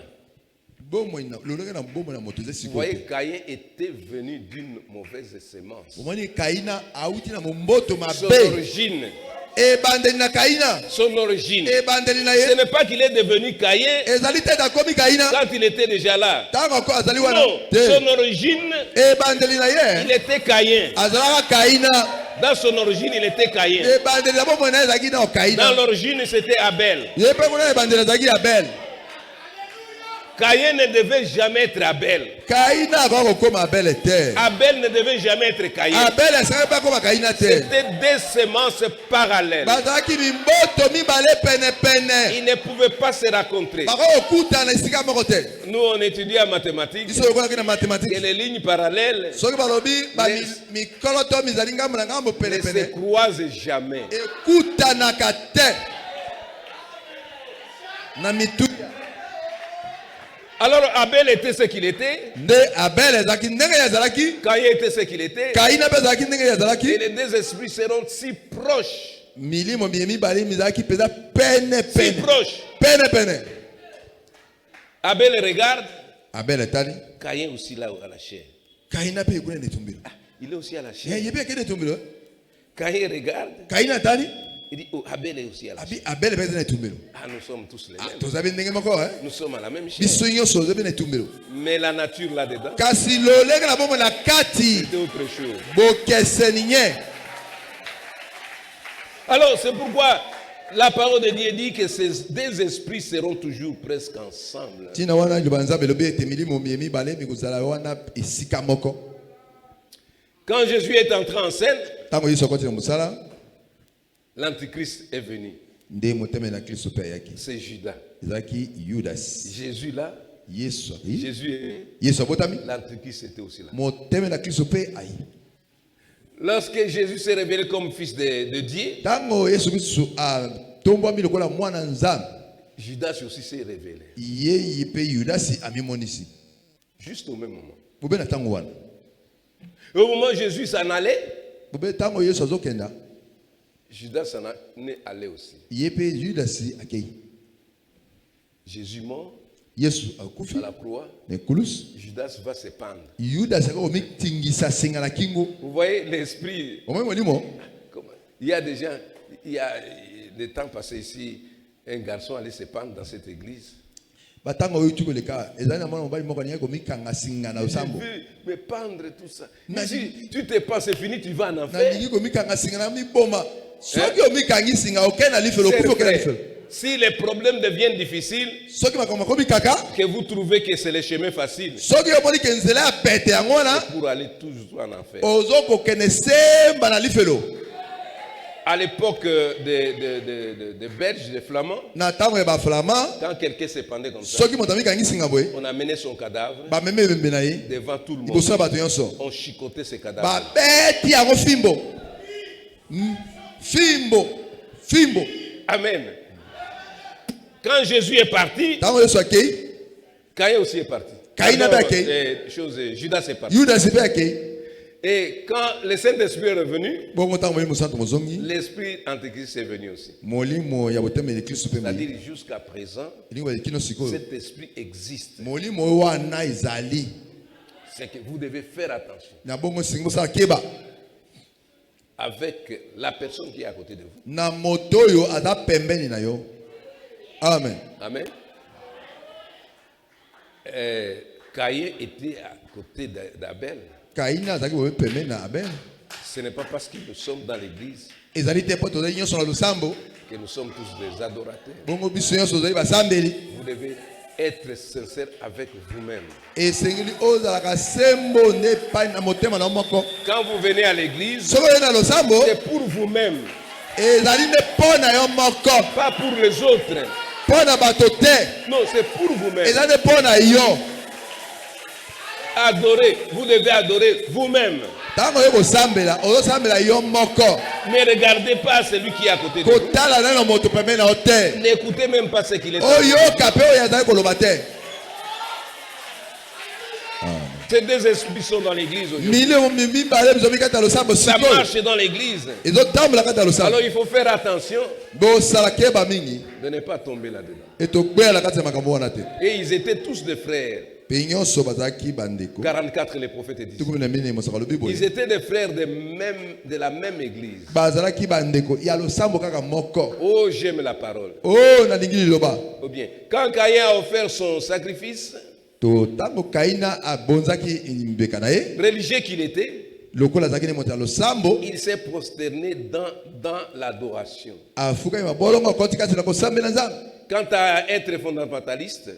bomoi lolenge na bomoi na moto eza Vous sikoyo voyez, te Caïn était venu d'une mauvaise semence. omoni kaina auti na momboto Son mabe origine. ebandeli na kaina Son origine. ebandeli na Ce ye n'est pas qu'il est devenu Caïn ezali te akomi kaina quand il était déjà là. ntango azali wana Non, te son origine, ebandeli na il ye était Caïn. azalaka kaina Dans son origine, il était Caïn. Dans l'origine, c'était Abel. Caïn ne devait jamais être Abel. Abel ne devait jamais être Caïn. C'était des semences parallèles. Ils ne pouvaient pas se rencontrer. Nous, on étudie en mathématiques. Et les lignes parallèles ne se croisent jamais. Alors Abel était ce qu'il était. Caïn était ce qu'il était. Et les deux esprits seront si proches. Si proches. Abel regarde. Caïn aussi là à la chair. Il est aussi à la chair. Caïn regarde. Il dit, oh, Abel est aussi à la chair. Nous sommes tous les mêmes. Nous sommes à la même chair. Mais la nature là-dedans, c'est autre chose. Alors, c'est pourquoi la parole de Dieu dit que ces deux esprits seront toujours presque ensemble. Quand Jésus est entré en scène, l'Antichrist est venu. C'est Judas. Jésus là. Jésus est. L'Antichrist était aussi là. Lorsque Jésus s'est révélé comme fils de Dieu, Judas aussi s'est révélé. Juste au même moment. Au moment où Jésus s'en allait, Judas s'en est allé aussi. Jésus mort à la croix. Judas va se pendre. Vous voyez l'esprit. Il y a des gens, il y a des temps passés ici, un garçon allait se pendre dans cette église. Il veut me pendre tout ça. Mais si tu te passes, c'est fini, tu vas en enfer. Si les problèmes deviennent difficiles, que vous trouvez que c'est le chemin facile, pour aller toujours en enfer. À l'époque des Belges, des Flamands, quand quelqu'un se pendait comme ça, on amenait son cadavre devant tout le monde. On chicotait ce cadavre. Amen. Quand Jésus est parti, Caïn aussi est parti. Judas est parti. Et quand le Saint-Esprit est revenu, l'Esprit Antichrist est venu aussi. C'est-à-dire jusqu'à présent, cet esprit existe. C'est que vous devez faire attention avec la personne qui est à côté de vous. Amen. Amen. Caïn était à côté d'Abel. Ce n'est pas parce que nous sommes dans l'église que nous sommes tous des adorateurs. Vous devez être sincère avec vous-même. Quand vous venez à l'église, c'est pour vous-même. Pas pour les autres. Non, c'est pour vous-même. Adorez, vous devez adorer vous-même. Ne regardez pas celui qui est à côté de vous. N'écoutez même pas ce qu'il est. Ces deux esprits sont dans l'église aujourd'hui. Ça marche dans l'église. Alors il faut faire attention de ne pas tomber là-dedans. Et ils étaient tous des frères. 44 les prophètes disent. Ils étaient des frères de la même église. Oh, j'aime la parole. Oh bien, quand Caïn a offert son sacrifice, religieux qu'il était, il s'est prosterné dans l'adoration. Quant à être fondamentaliste,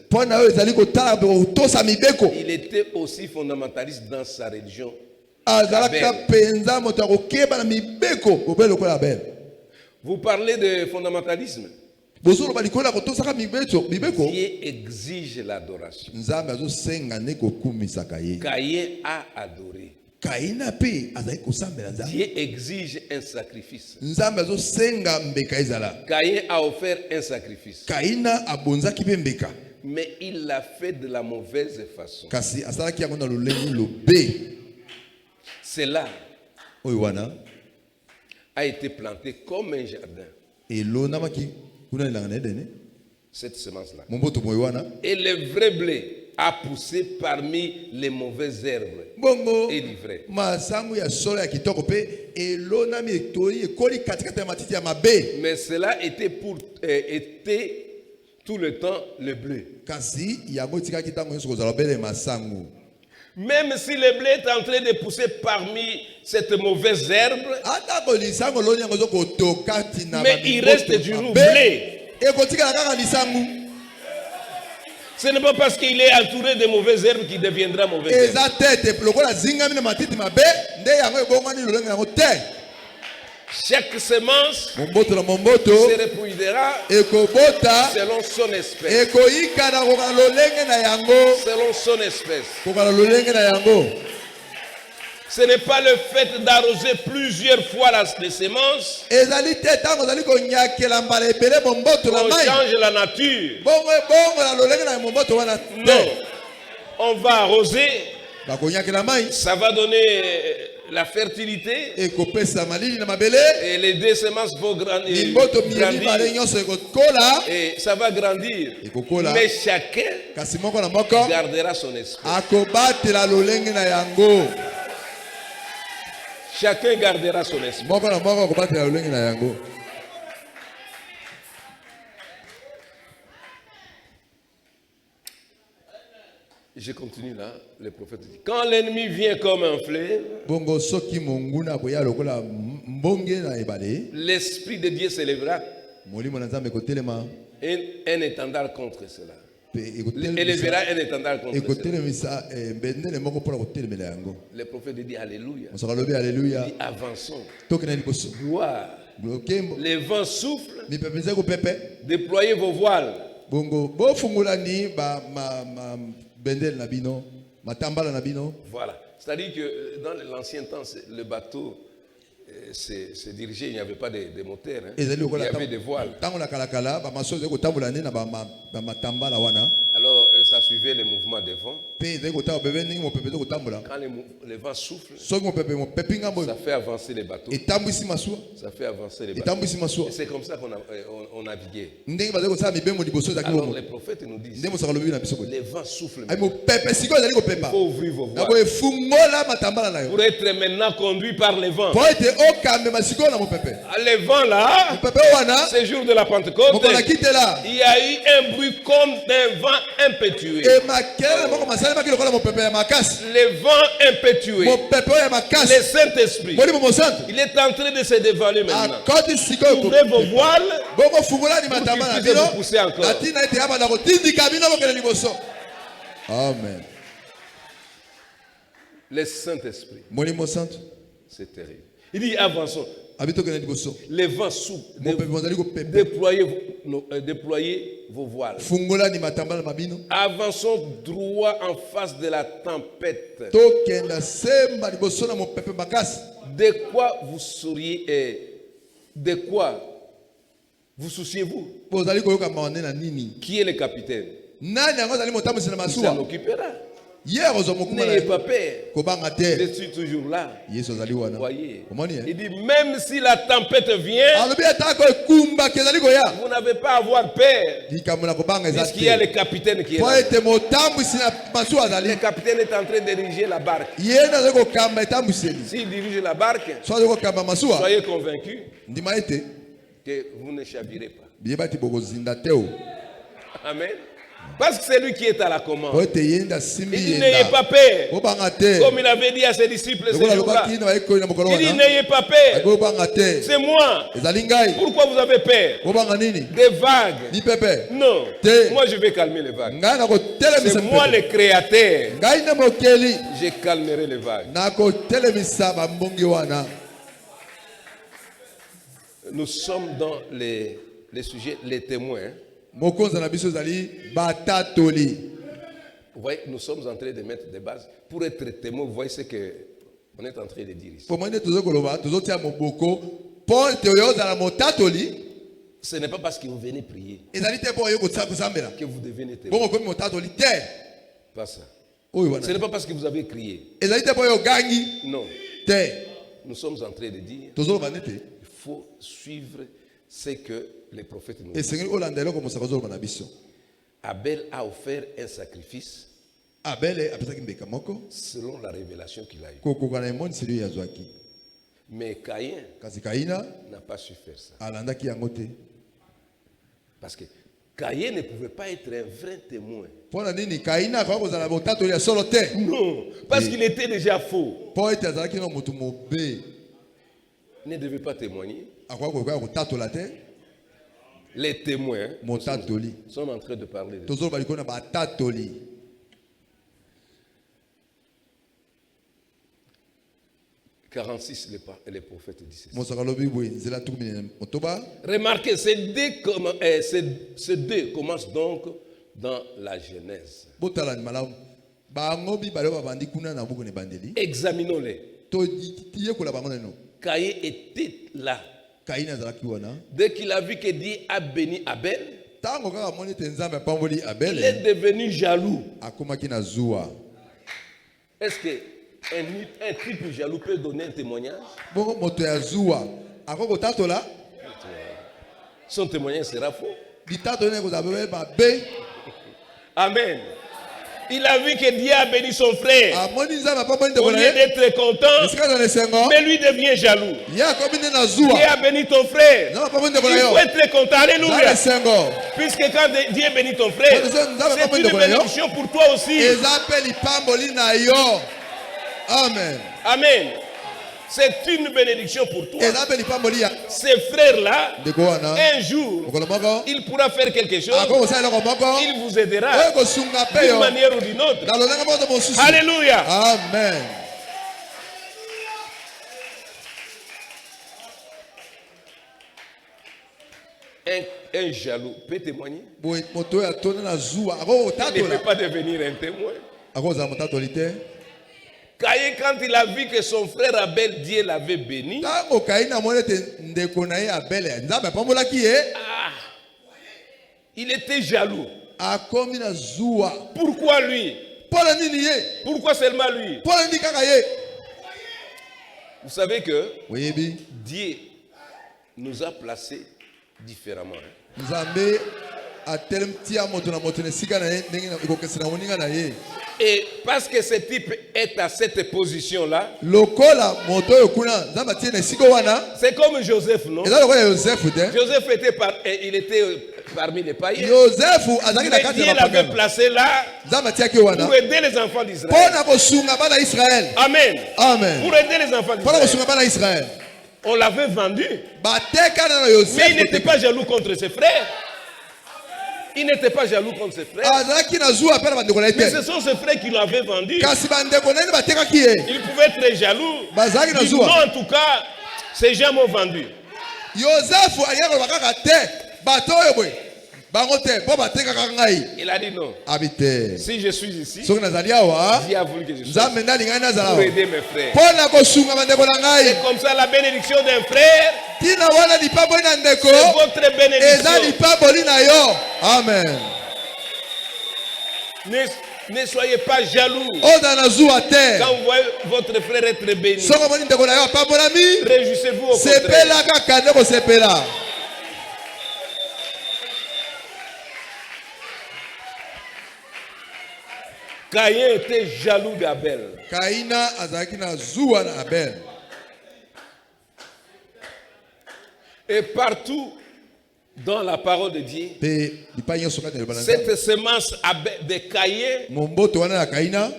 il était aussi fondamentaliste dans sa religion. Vous parlez de fondamentalisme. Dieu exige l'adoration. Caïn a adoré. Dieu exige un sacrifice. Caïn a offert un sacrifice. Mais il l'a fait de la mauvaise façon. Cela a été planté comme un jardin. Cette semence-là. Et le vrai blé a poussé parmi les mauvaises herbes et l'ivraie. Mais cela était tout le temps le blé. Même si le blé est en train de pousser parmi cette mauvaise herbe, mais il reste du blé. Ce n'est pas parce qu'il est entouré de mauvaises herbes qu'il deviendra mauvais herbe. Chaque semence se reproduira selon son espèce. Selon son espèce. Ce n'est pas le fait d'arroser plusieurs fois les semences qu'on change la nature. Non. On va arroser. Ça va donner la fertilité. Et les deux semences vont grandir. Et ça va grandir. Mais chacun gardera son esprit. Chacun gardera son esprit. Je continue là, le prophète dit, quand l'ennemi vient comme un fleuve, l'esprit de Dieu s'élèvera, un étendard contre cela. Élèvera un étendard contre cela. Le prophète dit Alléluia. Il dit avançons. Gloire. Les vents soufflent. Déployez vos voiles. Voilà. C'est-à-dire que dans l'ancien temps, le bateau se dirigeait, il n'y avait pas de moteur. Hein. Il y avait des voiles. Alors, ça suivait les mouvements des vents. Quand les vents soufflent, ça fait avancer les bateaux. Ça fait avancer les bateaux. Et c'est comme ça qu'on naviguait. Alors, les prophètes nous disent, les vents soufflent. Il faut ouvrir vos voiles. Pour être maintenant conduit par les vents. Les vents là, ce jour de la Pentecôte, il y a eu un bruit comme d'un vent impétueux. Le vent impétueux. Le Saint-Esprit. Il est en train de se dévoiler maintenant. Ouvrez vos voiles pour qu'il puisse vous pousser encore. Amen. Le Saint-Esprit. C'est terrible. Il dit avançons. Les vents soufflent. Déployez vos voiles. Avançons droit en face de la tempête. De quoi vous seriez, de quoi vous souciez-vous? Qui est le capitaine? Il s'en occupera. N'ayez pas peur. Je suis toujours là. Voyez. Il dit même si la tempête vient, vous n'avez pas à avoir peur. Puisqu'il y a le capitaine qui est là. Le capitaine est en train de diriger la barque. S'il dirige la barque, soyez convaincus que vous ne chavirez pas. Amen. Parce que c'est lui qui est à la commande. Il dit n'ayez pas peur. Comme il avait dit à ses disciples ce jour-là. Il dit n'ayez pas peur. C'est moi. Pourquoi vous avez peur? Des vagues. Non. Moi je vais calmer les vagues. C'est moi le créateur. Je calmerai les vagues. Nous sommes dans les sujets, les témoins. Vous voyez, nous sommes en train de mettre des bases. Pour être témoin, vous voyez ce qu'on est en train de dire ici. Ce n'est pas parce que vous venez prier que vous devenez témoin. Pas ça. Ce n'est pas parce que vous avez crié. Non. Nous sommes en train de dire qu'il faut suivre ce que les prophètes nous disent. Abel a offert un sacrifice selon la révélation qu'il a eue. Mais Caïn n'a pas su faire ça. Parce que Caïn ne pouvait pas être un vrai témoin. Non, parce qu'il était déjà faux. Il ne devait pas témoigner. Les témoins sont en train de parler de ça. 46, les prophètes disent ça. Remarquez, ces deux commencent donc dans la Genèse. Examinons-les. Caïn était là. Dès qu'il a vu que Dieu a béni Abel, il est devenu jaloux. Est-ce qu'un type jaloux peut donner un témoignage? Son témoignage sera faux. Amen. Il a vu que Dieu a béni son frère. Au lieu d'être content, mais lui devient jaloux. Dieu a béni ton frère. Il faut être content. Alléluia. Puisque quand Dieu bénit ton frère, c'est une bénédiction pour toi aussi. Amen. Amen. C'est une bénédiction pour toi. Ces frères-là, un jour, il pourra faire quelque chose. Il vous aidera d'une manière ou d'une autre. Alléluia. Amen. Un jaloux peut témoigner. Il ne peut pas devenir un témoin. Caïn, quand il a vu que son frère Abel, Dieu l'avait béni, il était jaloux. Pourquoi lui? Pourquoi seulement lui? Vous savez que Dieu nous a placés différemment. Et parce que ce type est à cette position-là, c'est comme Joseph, non? Joseph était parmi les païens. Mais Dieu l'avait placé là pour aider les enfants d'Israël. Amen. Pour aider les enfants d'Israël. On l'avait vendu. Mais il n'était pas jaloux contre ses frères. Il n'était pas jaloux contre ses frères. Mais ce sont ses frères qui l'avaient vendu. Il pouvait être jaloux. Non, en tout cas, ces gens m'ont vendu. Il a dit non. Si je suis ici, Dieu a voulu que je sois pour aider mes frères. C'est comme ça la bénédiction d'un frère. C'est votre bénédiction. Amen. Ne soyez pas jaloux quand vous voyez votre frère être béni. Réjouissez-vous au contraire. Caïn était jaloux d'Abel. Et partout dans la parole de Dieu, cette semence de Caïn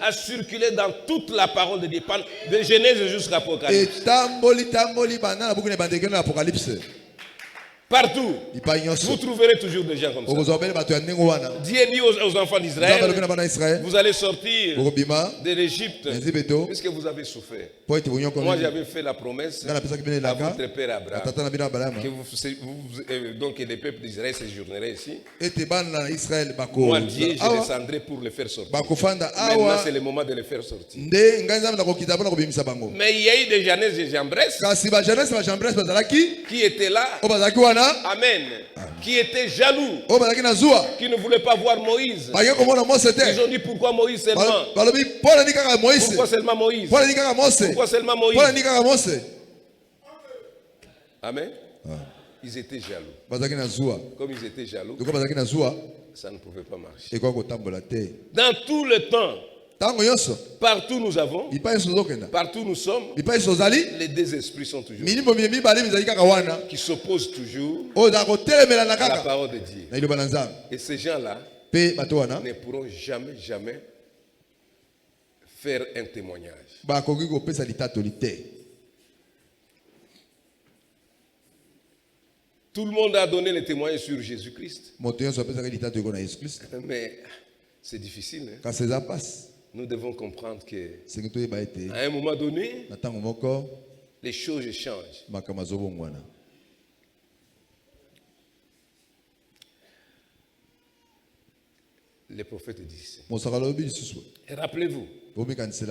a circulé dans toute la parole de Dieu, de Genèse jusqu'à Apocalypse. Partout, vous trouverez toujours des gens comme ça. Dieu dit aux enfants d'Israël, vous allez sortir de l'Égypte puisque vous avez souffert. Moi j'avais fait la promesse à votre père Abraham que donc les peuples d'Israël séjourneraient ici. Moi Dieu, je descendrai pour les faire sortir. Maintenant c'est le moment de les faire sortir. Mais il y a eu des Janès et Jambres qui étaient là. Amen. Qui était jaloux, qui ne voulait pas voir Moïse. Ils ont dit pourquoi Moïse seulement? Pourquoi seulement Moïse? Pourquoi seulement Moïse? Amen. Ils étaient jaloux. Comme ils étaient jaloux, ça ne pouvait pas marcher. Dans tout le temps, partout nous avons, partout nous sommes, les deux esprits sont toujours qui s'opposent toujours à la parole de Dieu. Et ces gens-là ne pourront jamais faire un témoignage. Tout le monde a donné le témoignage sur Jésus-Christ. Mais c'est difficile. Nous devons comprendre qu'à un moment donné, les choses changent. Les prophètes disent. Rappelez-vous,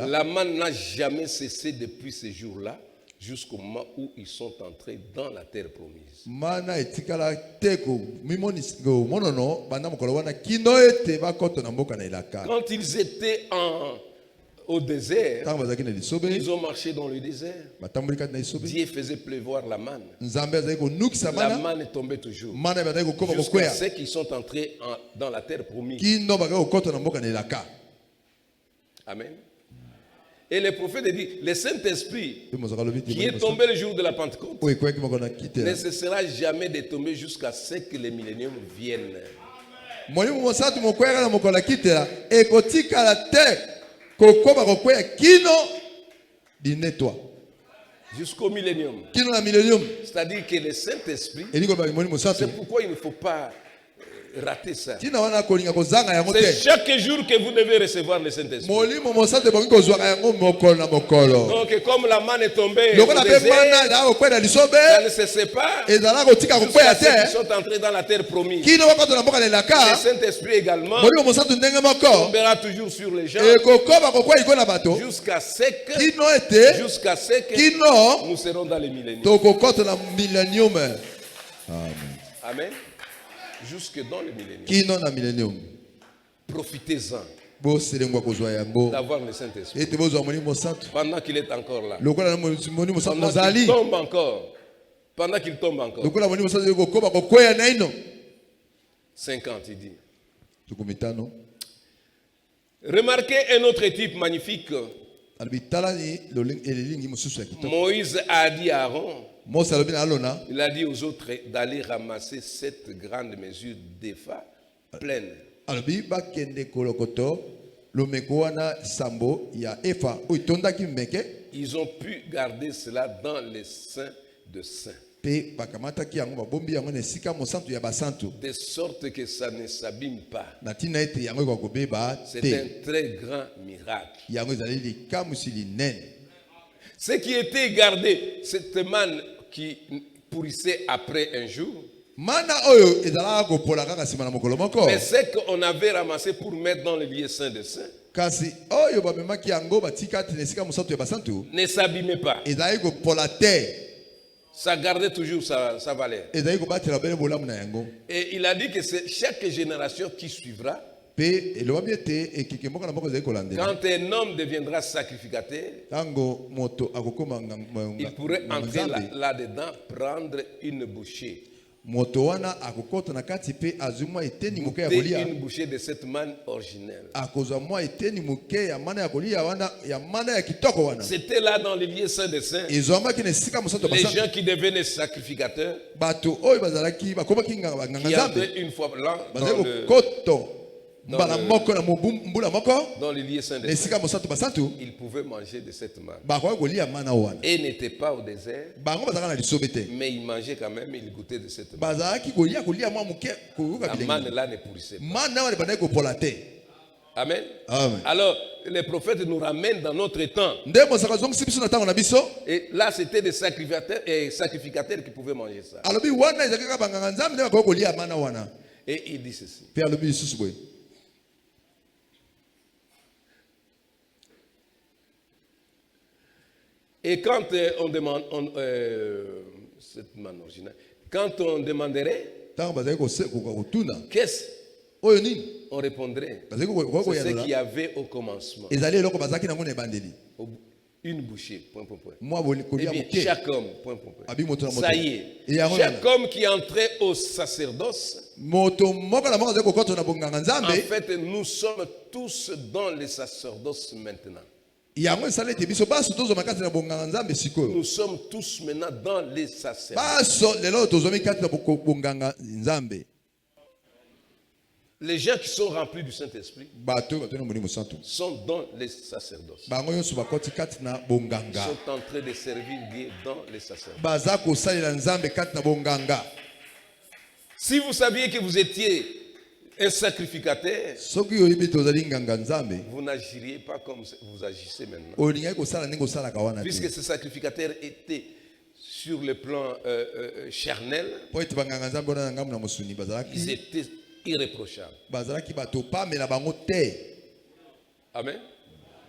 la manne n'a jamais cessé depuis ces jours-là jusqu'au moment où ils sont entrés dans la terre promise. Quand ils étaient au désert, ils ont marché dans le désert. Dieu faisait pleuvoir la manne. La manne tombait toujours. Jusqu'à ce qu'ils sont entrés dans la terre promise. Amen. Et le prophète dit, le Saint-Esprit qui est tombé le jour de la Pentecôte ne cessera jamais de tomber jusqu'à ce que le millénium vienne. Jusqu'au millénium. C'est-à-dire que le Saint-Esprit, c'est pourquoi il ne faut pas rater ça. C'est chaque jour que vous devez recevoir le Saint-Esprit. Donc comme la manne est tombée au désert, ça ne cesse pas jusqu'à ceux qui sont entrés dans la terre promise. Le Saint-Esprit également tombera toujours sur les gens jusqu'à ce que nous serons dans les milléniums. Amen. Jusque dans le millénium. Profitez-en d'avoir le Saint-Esprit pendant qu'il est encore là, pendant qu'il tombe encore 50 il dit. Remarquez un autre type magnifique. Moïse a dit à Aaron, il a dit aux autres d'aller ramasser cette grande mesure d'Epha pleine. Ils ont pu garder cela dans les saints de saints. De sorte que ça ne s'abîme pas. C'est un très grand miracle. Ce qui était gardé, cette manne qui pourrissait après un jour, mais ce qu'on avait ramassé pour mettre dans le lieu saint de saint ne s'abîmait pas. Ça gardait toujours sa valeur. Et il a dit que c'est chaque génération qui suivra. Quand un homme deviendra sacrificateur, il pourrait entrer là-dedans, prendre une bouchée moto wana akokota na kati pe azumwa eteni muke ya goûter kolia une bouchée de cette manne originelle. akozwa mwa eteni muke ya mana ya kolia wana ya mana ya kitoko wana. C'était là dans les lieux saints des saints. ezwamaki na esika mosantu Les gens qui devenaient sacrificateurs, bato oyo bazalaki bakomaki nganga qui nzambe entraient une fois l'an bazali kokoto mbala moko na mbula moko dans les lieux saints na des saints. esika mosantu basantu Ils pouvaient manger de cette manne. bakoki kolia mana wana Et n'étaient pas au désert, bango bazalaka na lisobe te mais ils mangeaient quand même, ils goûtaient de cette manne. bazalaki kolia mwa moke koyoka La bilengi manne là ne pourrissait pas. mana wana ebandaki kopola te. Amen. Amen. Alors, les prophètes nous ramènent dans notre temps. nde mosaka zongisi biso na ntango na biso Et là, c'était des sacrificateurs qui pouvaient manger ça. alobi wana ezalaki kaka banganga nzambe nde bakoki kolia mana wana Et il dit ceci. mpe alobi lisusu boye Et quand on demande, cette manne originale, quand on demanderait, ntango bazalaki kotuna qu'est-ce oyo nini on répondrait? bazalaki C'est ce qu'il y koyanola avait au commencement. ezali eloko bazalaki nango na ebandeli Une bouchée, point, point, point. mwa Eh kolia bien, moke chaque homme, point, point, point. abi moto na moto Ça y est. Et yango Chaque wana. homme qui entrait au sacerdoce, moto moko na moko azali kokota na bonganga en nzambe fait, nous sommes tous dans le sacerdoce maintenant. yango esala ete biso baso tozwama kati na bonganga nzambe sikoyo Nous sommes tous maintenant dans les sacerdoces. baso lelo tozwami kati na bonganga nzambe. Les gens qui sont remplis du Saint-Esprit bato oyo batoni molimo santu sont dans les sacerdoces. bango nyonso bakoti kati na Ils bonganga sont en train de servir Dieu dans les sacerdoces. baza kosalela nzambe kati na bonganga. Si vous saviez que vous étiez un sacrificateur, soki oyebi tozali nganga nzambe vous n'agiriez pas comme vous agissez maintenant. olingaki kosala ndenge osalaka wana Puisque te ces sacrificateurs étaient sur le plan charnel, po ete banganga nzambe wana na ngambo na mosuni ils bazalaki étaient irréprochables. bazalaki bato pamela bango te Amen.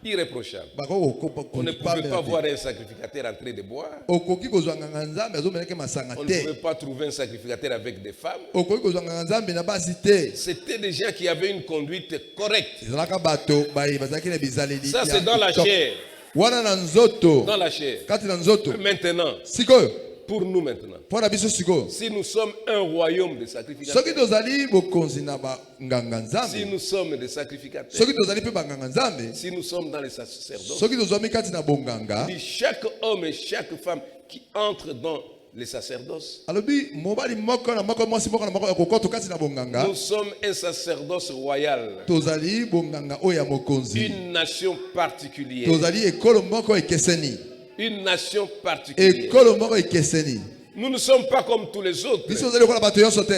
Irréprochables. bakoki On ne pouvait pas voir un sacrificateur en train de boire. okoki kozwa nganga nzambe azomelaki masanga On ne te pouvait pas trouver un sacrificateur avec des femmes. okoki kozwa nganga nzambe na basi te. C'était des gens qui avaient une conduite correcte. ezalaka bato bazalaki na bizaleli Ça, ya c'est dans la kitoko. chair. wana na nzoto Dans la chair. kati na nzoto Maintenant, sikoyo pour nous maintenant, mpo na biso sikoyo si nous sommes un royaume de sacrificateurs, soki tozali bokonzi na banganga si nzambe nous sommes des sacrificateurs, soki tozali mpe banganga nzambe si nous sommes dans les sacerdoces, soki tozwami kati na bonganga puis chaque homme et chaque femme qui entre dans les sacerdoces, alobi mobali moko na moko mwasi moko na moko ya kokoto kati na bonganga nous sommes un sacerdoce royal, tozali bonganga oyo ya mokonzi une nation particulière, tozali ekolo moko ekeseni une nation particulière. ekolo moko ekeseni Nous ne sommes pas comme tous les autres, biso tozali lokola bato nyonso te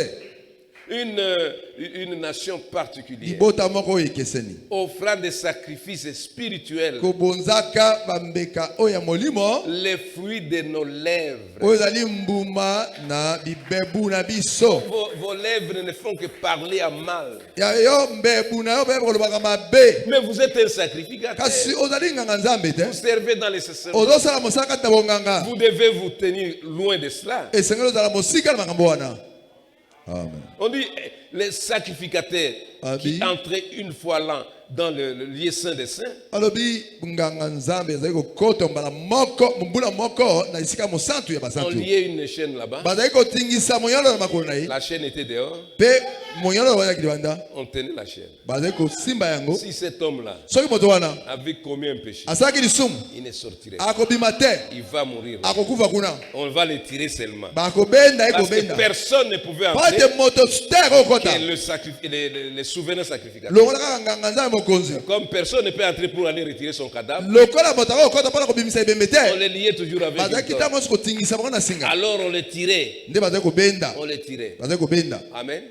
une nation particulière, libota moko oyo ekeseni offrant des sacrifices spirituels, kobonzaka bambeka oyo ya molimo les fruits de nos lèvres. oyo ezali mbuma na bibebu na biso Vos lèvres ne font que parler à mal. ya yo mbebu na yo bayeba kolobaka mabe Mais vous êtes un sacrificateur. kasi ozali nganga nzambe te Vous servez dans les sacerdoces. ozosala mosala kati na bonganga Vous devez vous tenir loin de cela. esengeli ozala mosika na makambo wana. Amen. On dit les sacrificateurs qui Abi. entraient une fois l'an dans le lieu saint des saints. alobi nganga nzambe ezali kokota mbala moko mbula moko na esika mosantu ya On basantu liait une chaîne là-bas. bazali kotingisa monyolo na makolo na ye La chaîne était dehors. mpe monyolo bazalaki libanda On tenait la chaîne. bazali kosimba yango. Si cet homme-là soki moto wana avait commis un péché, asalaki lisumu il ne sortirait pas. akobima te Il va mourir. akokufa kuna On va le tirer seulement. bakobenda ye Parce que kobenda personne ne pouvait po entrer ete moto te akokota que les souverains sacrificateurs. lokola kaka nganga nzambe mokonzi Comme personne ne peut entrer pour aller retirer son cadavre, lokola moto akokota mpona kobimisa ebembe on te les liait toujours avec une bazalaki corde. ntango nyonso kotingisa bango na singa Alors on les tirait. nde bazali kobenda On les tirait. bazali kobenda. Amen.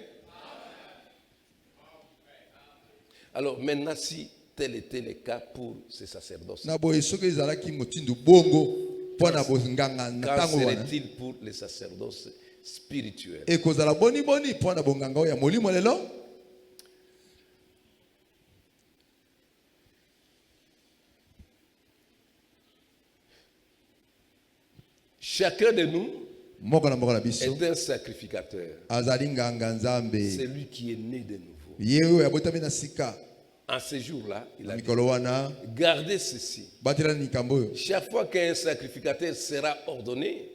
Alors maintenant, si tel était le cas pour ces sacerdoces, na boye soki ezalaki motindu bongo mpona bonganga na qu'en ntango wana serait-il pour les sacerdoces spirituels? ekozala boniboni mpona bonganga oyo ya molimo lelo. Chacun de nous moko na moko na biso est un sacrificateur. azali nganga nzambe C'est lui qui est né de nouveau. ye oyo abotami na sika En ce jour-là, il a dit, gardez ceci. Chaque fois qu'un sacrificateur sera ordonné,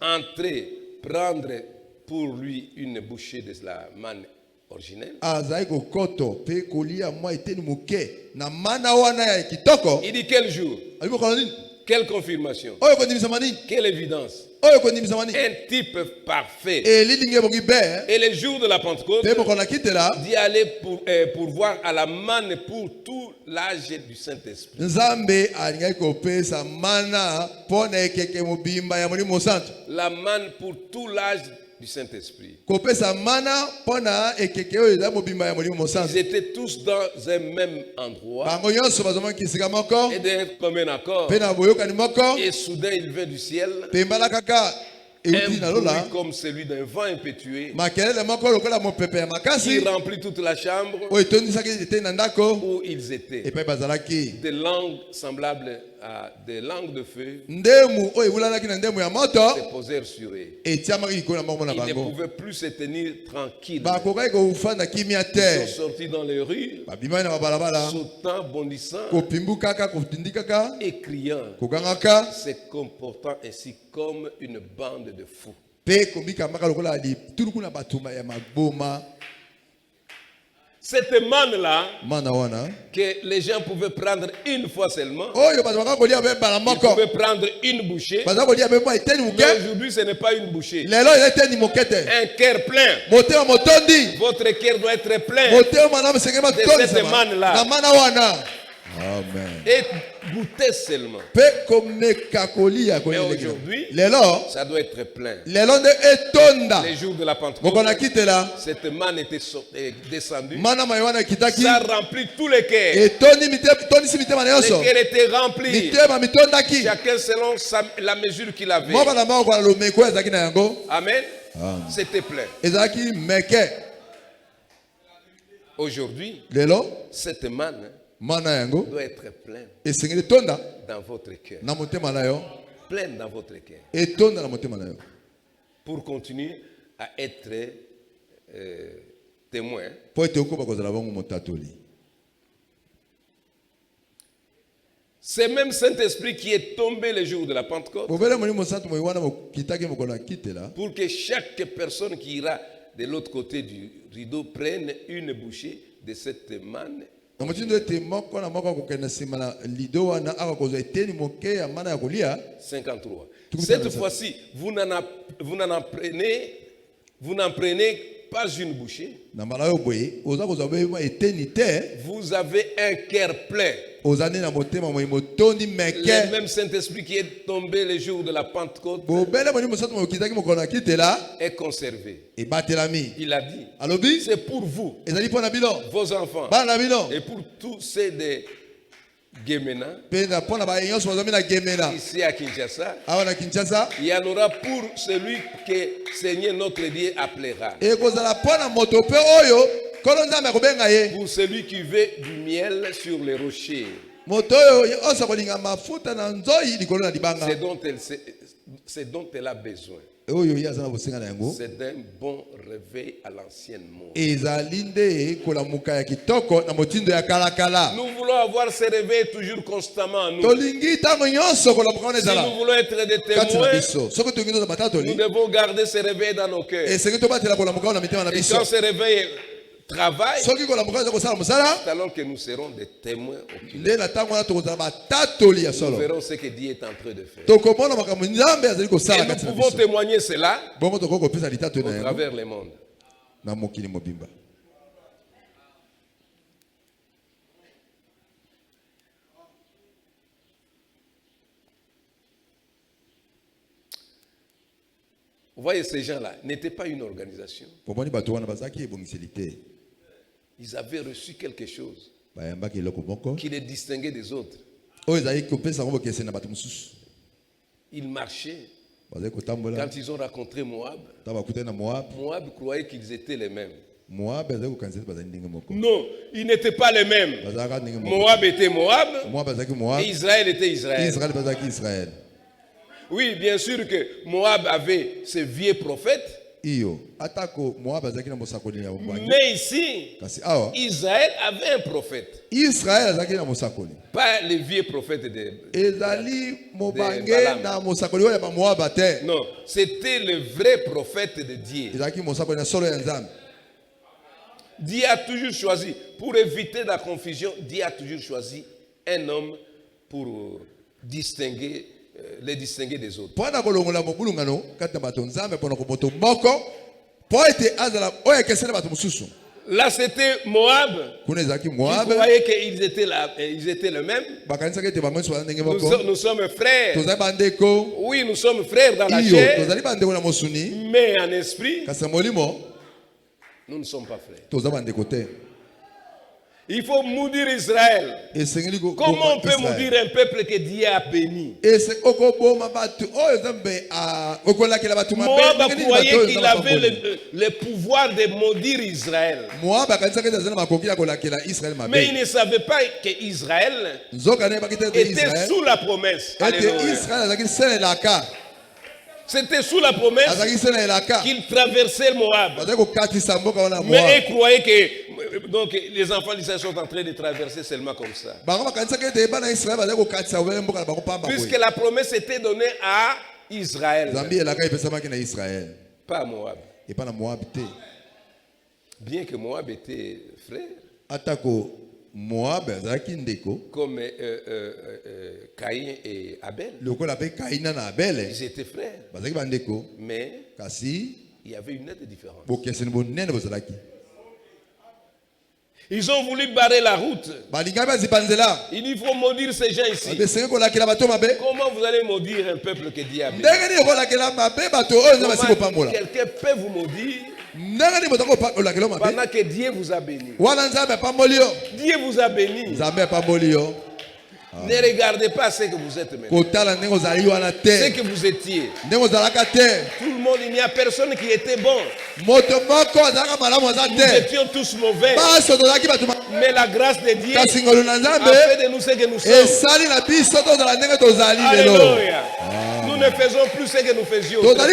entrez, prendre pour lui une bouchée de la manne originelle. Il dit quel jour? Quelle confirmation? Quelle évidence? Un type parfait. Et le jour de la Pentecôte, d'y aller pour voir à la manne pour tout l'âge du Saint-Esprit. La manne pour tout l'âge du Saint-Esprit. Ils étaient tous dans un même endroit et d'un commun accord. Et soudain il vint du ciel un bruit comme celui d'un vent impétueux qui remplit toute la chambre où ils étaient. Des langues semblables à des langues de feu se posèrent sur eux. Ils ne pouvaient plus se tenir tranquilles. Ils sont sortis dans les rues, sautant, bondissant et criant, se comportant ainsi comme une bande de fous. Cette manne-là, que les gens pouvaient prendre une fois seulement, ils pouvaient prendre une bouchée, mais aujourd'hui ce n'est pas une bouchée. Un cœur plein. Votre cœur doit être plein de cette manne-là. Et goûter seulement. Mais aujourd'hui, ça doit être plein. Les jours de la Pentecôte, cette manne était descendue. Ça remplit tous les cœurs. Les cœurs étaient remplis. Chacun selon la mesure qu'il avait. Amen. C'était plein. Aujourd'hui, cette manne doit être plein dans votre cœur. Plein dans votre cœur. Pour continuer à être témoin. C'est même Saint-Esprit qui est tombé le jour de la Pentecôte pour que chaque personne qui ira de l'autre côté du rideau prenne une bouchée de cette manne. 53. Cette fois-ci, vous n'en prenez pas une bouchée. Vous avez un cœur plein. Le même Saint-Esprit qui est tombé le jour de la Pentecôte est conservé. Il a dit, c'est pour vous, vos enfants, et pour tous ceux de Gemena, ici à Kinshasa, il y en aura pour celui que Seigneur notre Dieu appellera. Pour celui qui veut du miel sur les rochers. C'est dont elle a besoin. C'est d'un bon réveil à l'ancienne mode. Nous voulons avoir ce réveil toujours constamment. Si nous voulons être des témoins, nous devons garder ce réveil dans nos cœurs. Et quand ce réveil travaille, c'est alors que nous serons des témoins oculaires. Nous verrons ce que Dieu est en train de faire. Et nous pouvons témoigner cela au travers le monde. Vous voyez, ces gens-là n'étaient pas une organisation. Ils avaient reçu quelque chose qui les distinguait des autres. Ils marchaient. Quand ils ont rencontré Moab, Moab croyait qu'ils étaient les mêmes. Non, ils n'étaient pas les mêmes. Moab était Moab et Israël était Israël. Oui, bien sûr que Moab avait ses vieux prophètes. Mais ici, Israël avait un prophète. Pas les vieux prophètes de Balaam. Non, c'était le vrai prophète de Dieu. Dieu a toujours choisi, pour éviter la confusion, Dieu a toujours choisi un homme pour distinguer, les distinguer des autres. Là, c'était Moab. Vous voyez qu'ils étaient là, ils étaient les mêmes. Nous sommes frères. Oui, nous sommes frères dans la chair. Mais en esprit, nous ne sommes pas frères. Il faut maudire Israël. Comment on peut maudire un peuple que Dieu a béni? Moab croyait qu'il avait le pouvoir de maudire Israël. Mais il ne savait pas qu'Israël était sous la promesse. Alléluia. C'était sous la promesse qu'il traversait le Moab. Mais ils croyaient que donc, les enfants d'Israël sont en train de traverser seulement comme ça. Puisque la promesse était donnée à Israël. Pas à Moab. Bien que Moab était frère. Comme Caïn et Abel. Ils étaient frères. Mais il y avait une nette différence. Ils ont voulu barrer la route. Il faut maudire ces gens ici. Comment vous allez maudire un peuple que Dieu a béni? Comment quelqu'un peut vous maudire pendant que Dieu vous a béni? Dieu vous a béni. Ne regardez pas ce que vous êtes maintenant. Ce que vous étiez. Tout le monde, il n'y a personne qui était bon. Nous étions tous mauvais. Mais la grâce de Dieu a fait de nous ce que nous sommes. Alléluia. Nous ne faisons plus ce que nous faisions. Nous avons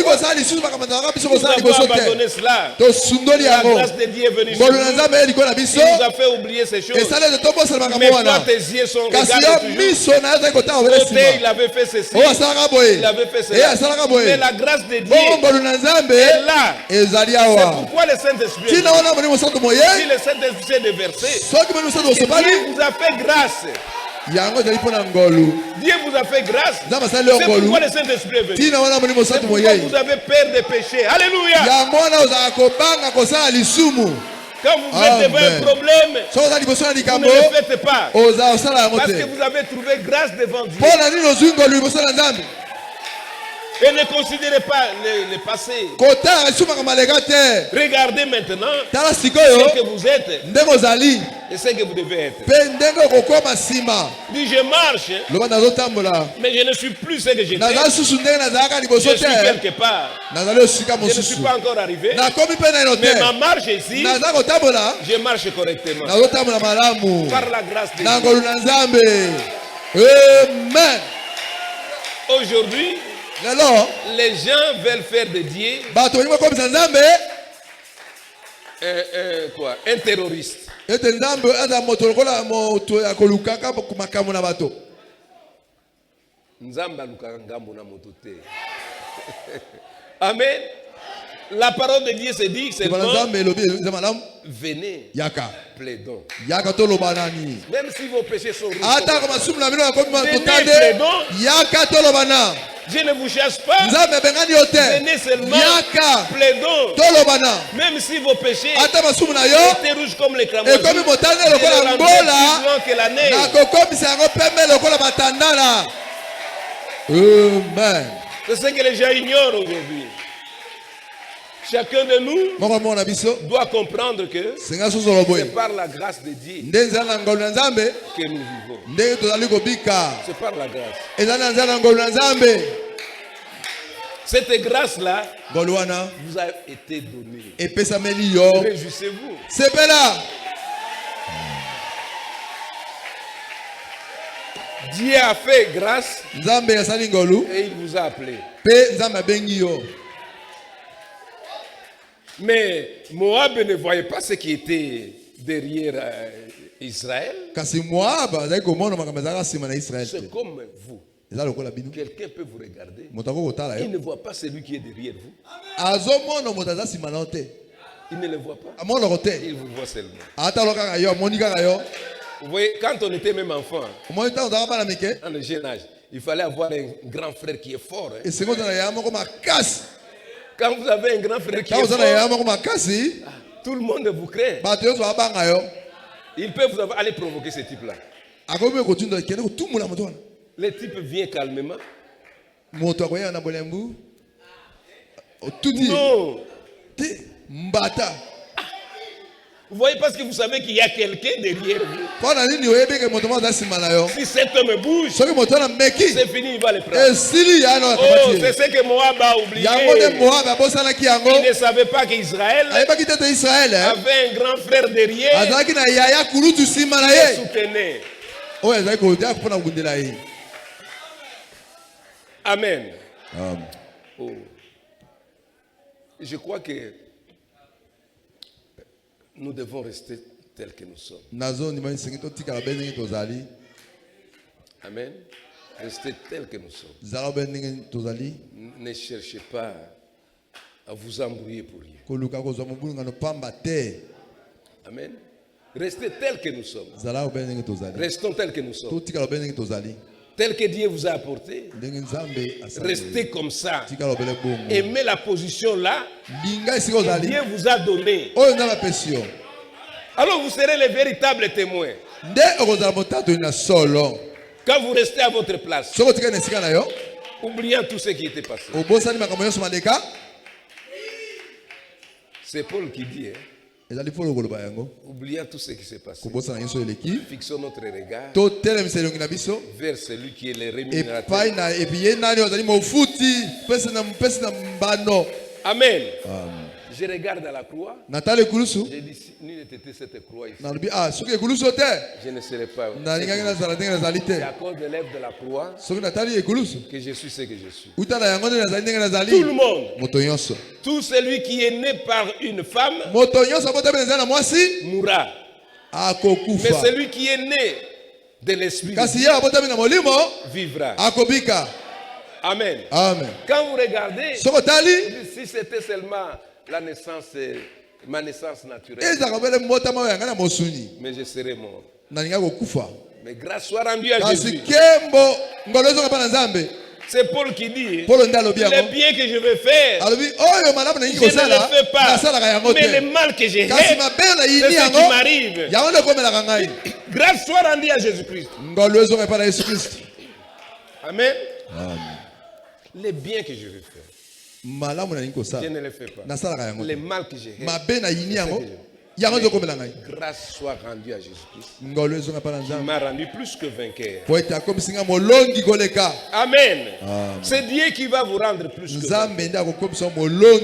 abandonné cela. La grâce de Dieu est venue sur nous. Il nous a fait oublier ces choses. Mais quand tes yeux sont regardés côté, il avait fait ceci. Il avait fait cela. Mais la grâce de Dieu est là. C'est pourquoi le Saint-Esprit, si le Saint-Esprit est déversé, Dieu vous a fait grâce. Dieu vous a fait grâce. C'est pourquoi le Saint-Esprit est venu. C'est pourquoi vous avez peur des péchés. Alléluia. Quand vous êtes devant un problème, vous ne le faites pas. Parce que vous avez trouvé grâce devant Dieu. Et ne considérez pas le passé. Regardez maintenant ce que vous êtes et ce que vous devez être. Dis, je marche, mais je ne suis plus ce que j'étais. Je suis quelque part. Je ne suis pas encore arrivé. Mais ma marche ici, je marche correctement. Par la grâce de Dieu. Aujourd'hui, les gens veulent faire de Dieu un terroriste. Amen. La parole de Dieu se dit seulement venez, plaidons. Même si vos péchés sont je ne vous cherche pas. Venez seulement, plaidons. Même si vos péchés étaient rouges comme les cramoisis, je les rendrai plus blancs que la neige. C'est ce que les gens ignorent aujourd'hui. Chacun de nous doit comprendre que c'est par la grâce de Dieu que nous vivons. C'est par la grâce. Cette grâce-là vous a été donnée. Réjouissez-vous. Dieu a fait grâce et il vous a appelé. Mais Moab ne voyait pas ce qui était derrière Israël. C'est comme vous. Quelqu'un peut vous regarder. Il ne voit pas celui qui est derrière vous. Il ne le voit pas. Il vous voit seulement. Vous voyez, quand on était même enfant, en le jeune âge, il fallait avoir un grand frère qui est fort. Hein. Quand vous avez un grand frère qui est fort, tout le monde vous craint. Il peut vous aller provoquer ce type-là. Le type vient calmement. Non. Vous voyez, parce que vous savez qu'il y a quelqu'un derrière vous. Si cet homme bouge, c'est fini, il va le prendre. Oh, c'est ce que Moab a oublié. Il ne savait pas qu'Israël avait un grand frère derrière qui soutenait. Amen. Oh. Je crois que nous devons rester tels que nous sommes. Amen. Restez tels que nous sommes. Ne cherchez pas à vous embrouiller pour rien. Amen. Restez tels que nous sommes. Restons tels que nous sommes. Tel que Dieu vous a apporté. Restez comme ça. Aimez la position là que Dieu vous a donnée. Alors vous serez les véritables témoins. Quand vous restez à votre place, oubliant tout ce qui était passé. C'est Paul qui dit, hein? Oubliant tout ce qui s'est passé, fixons notre regard vers celui qui est le rémunérateur. Amen. Je regarde à la croix. J'ai dit, si nul n'était cette croix ici, je ne serais pas. C'est à cause de l'œuvre de la croix que je suis ce que je suis. Tout le monde, tout celui qui est né par une femme mourra. Mais celui qui est né de l'esprit vivra. Amen. Quand vous regardez, si c'était seulement la naissance, ma naissance naturelle, mais je serais mort. Mais grâce soit rendue à Jésus. C'est Paul qui dit, le bien que je veux faire, je ne le fais pas, mais le mal que j'ai fait, c'est ce qui m'arrive. Grâce soit rendue à Jésus-Christ. Amen. Le bien que je veux faire, je ne le fais pas. Le mal que j'ai fait, grâce soit rendue à Jésus-Christ. Il m'a rendu plus que vainqueur. Amen. C'est Dieu qui va vous rendre plus que vainqueur.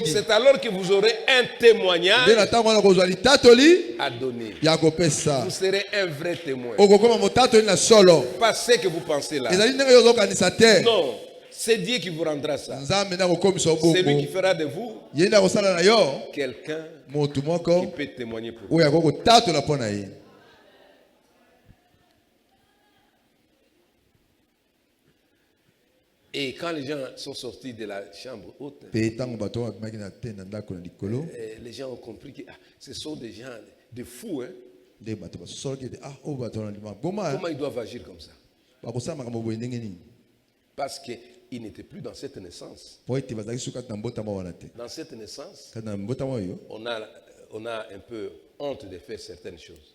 C'est alors que vous aurez un témoignage à donner. Vous serez un vrai témoin. Pas ce que vous pensez là. Non. C'est Dieu qui vous rendra ça. C'est lui qui fera de vous quelqu'un qui peut témoigner pour vous. Et quand les gens sont sortis de la chambre haute, les gens ont compris que ce sont des gens de fous. Hein? Comment ils doivent agir comme ça? Parce qu'ils n'étaient plus dans cette naissance. Dans cette naissance, on a un peu honte de faire certaines choses.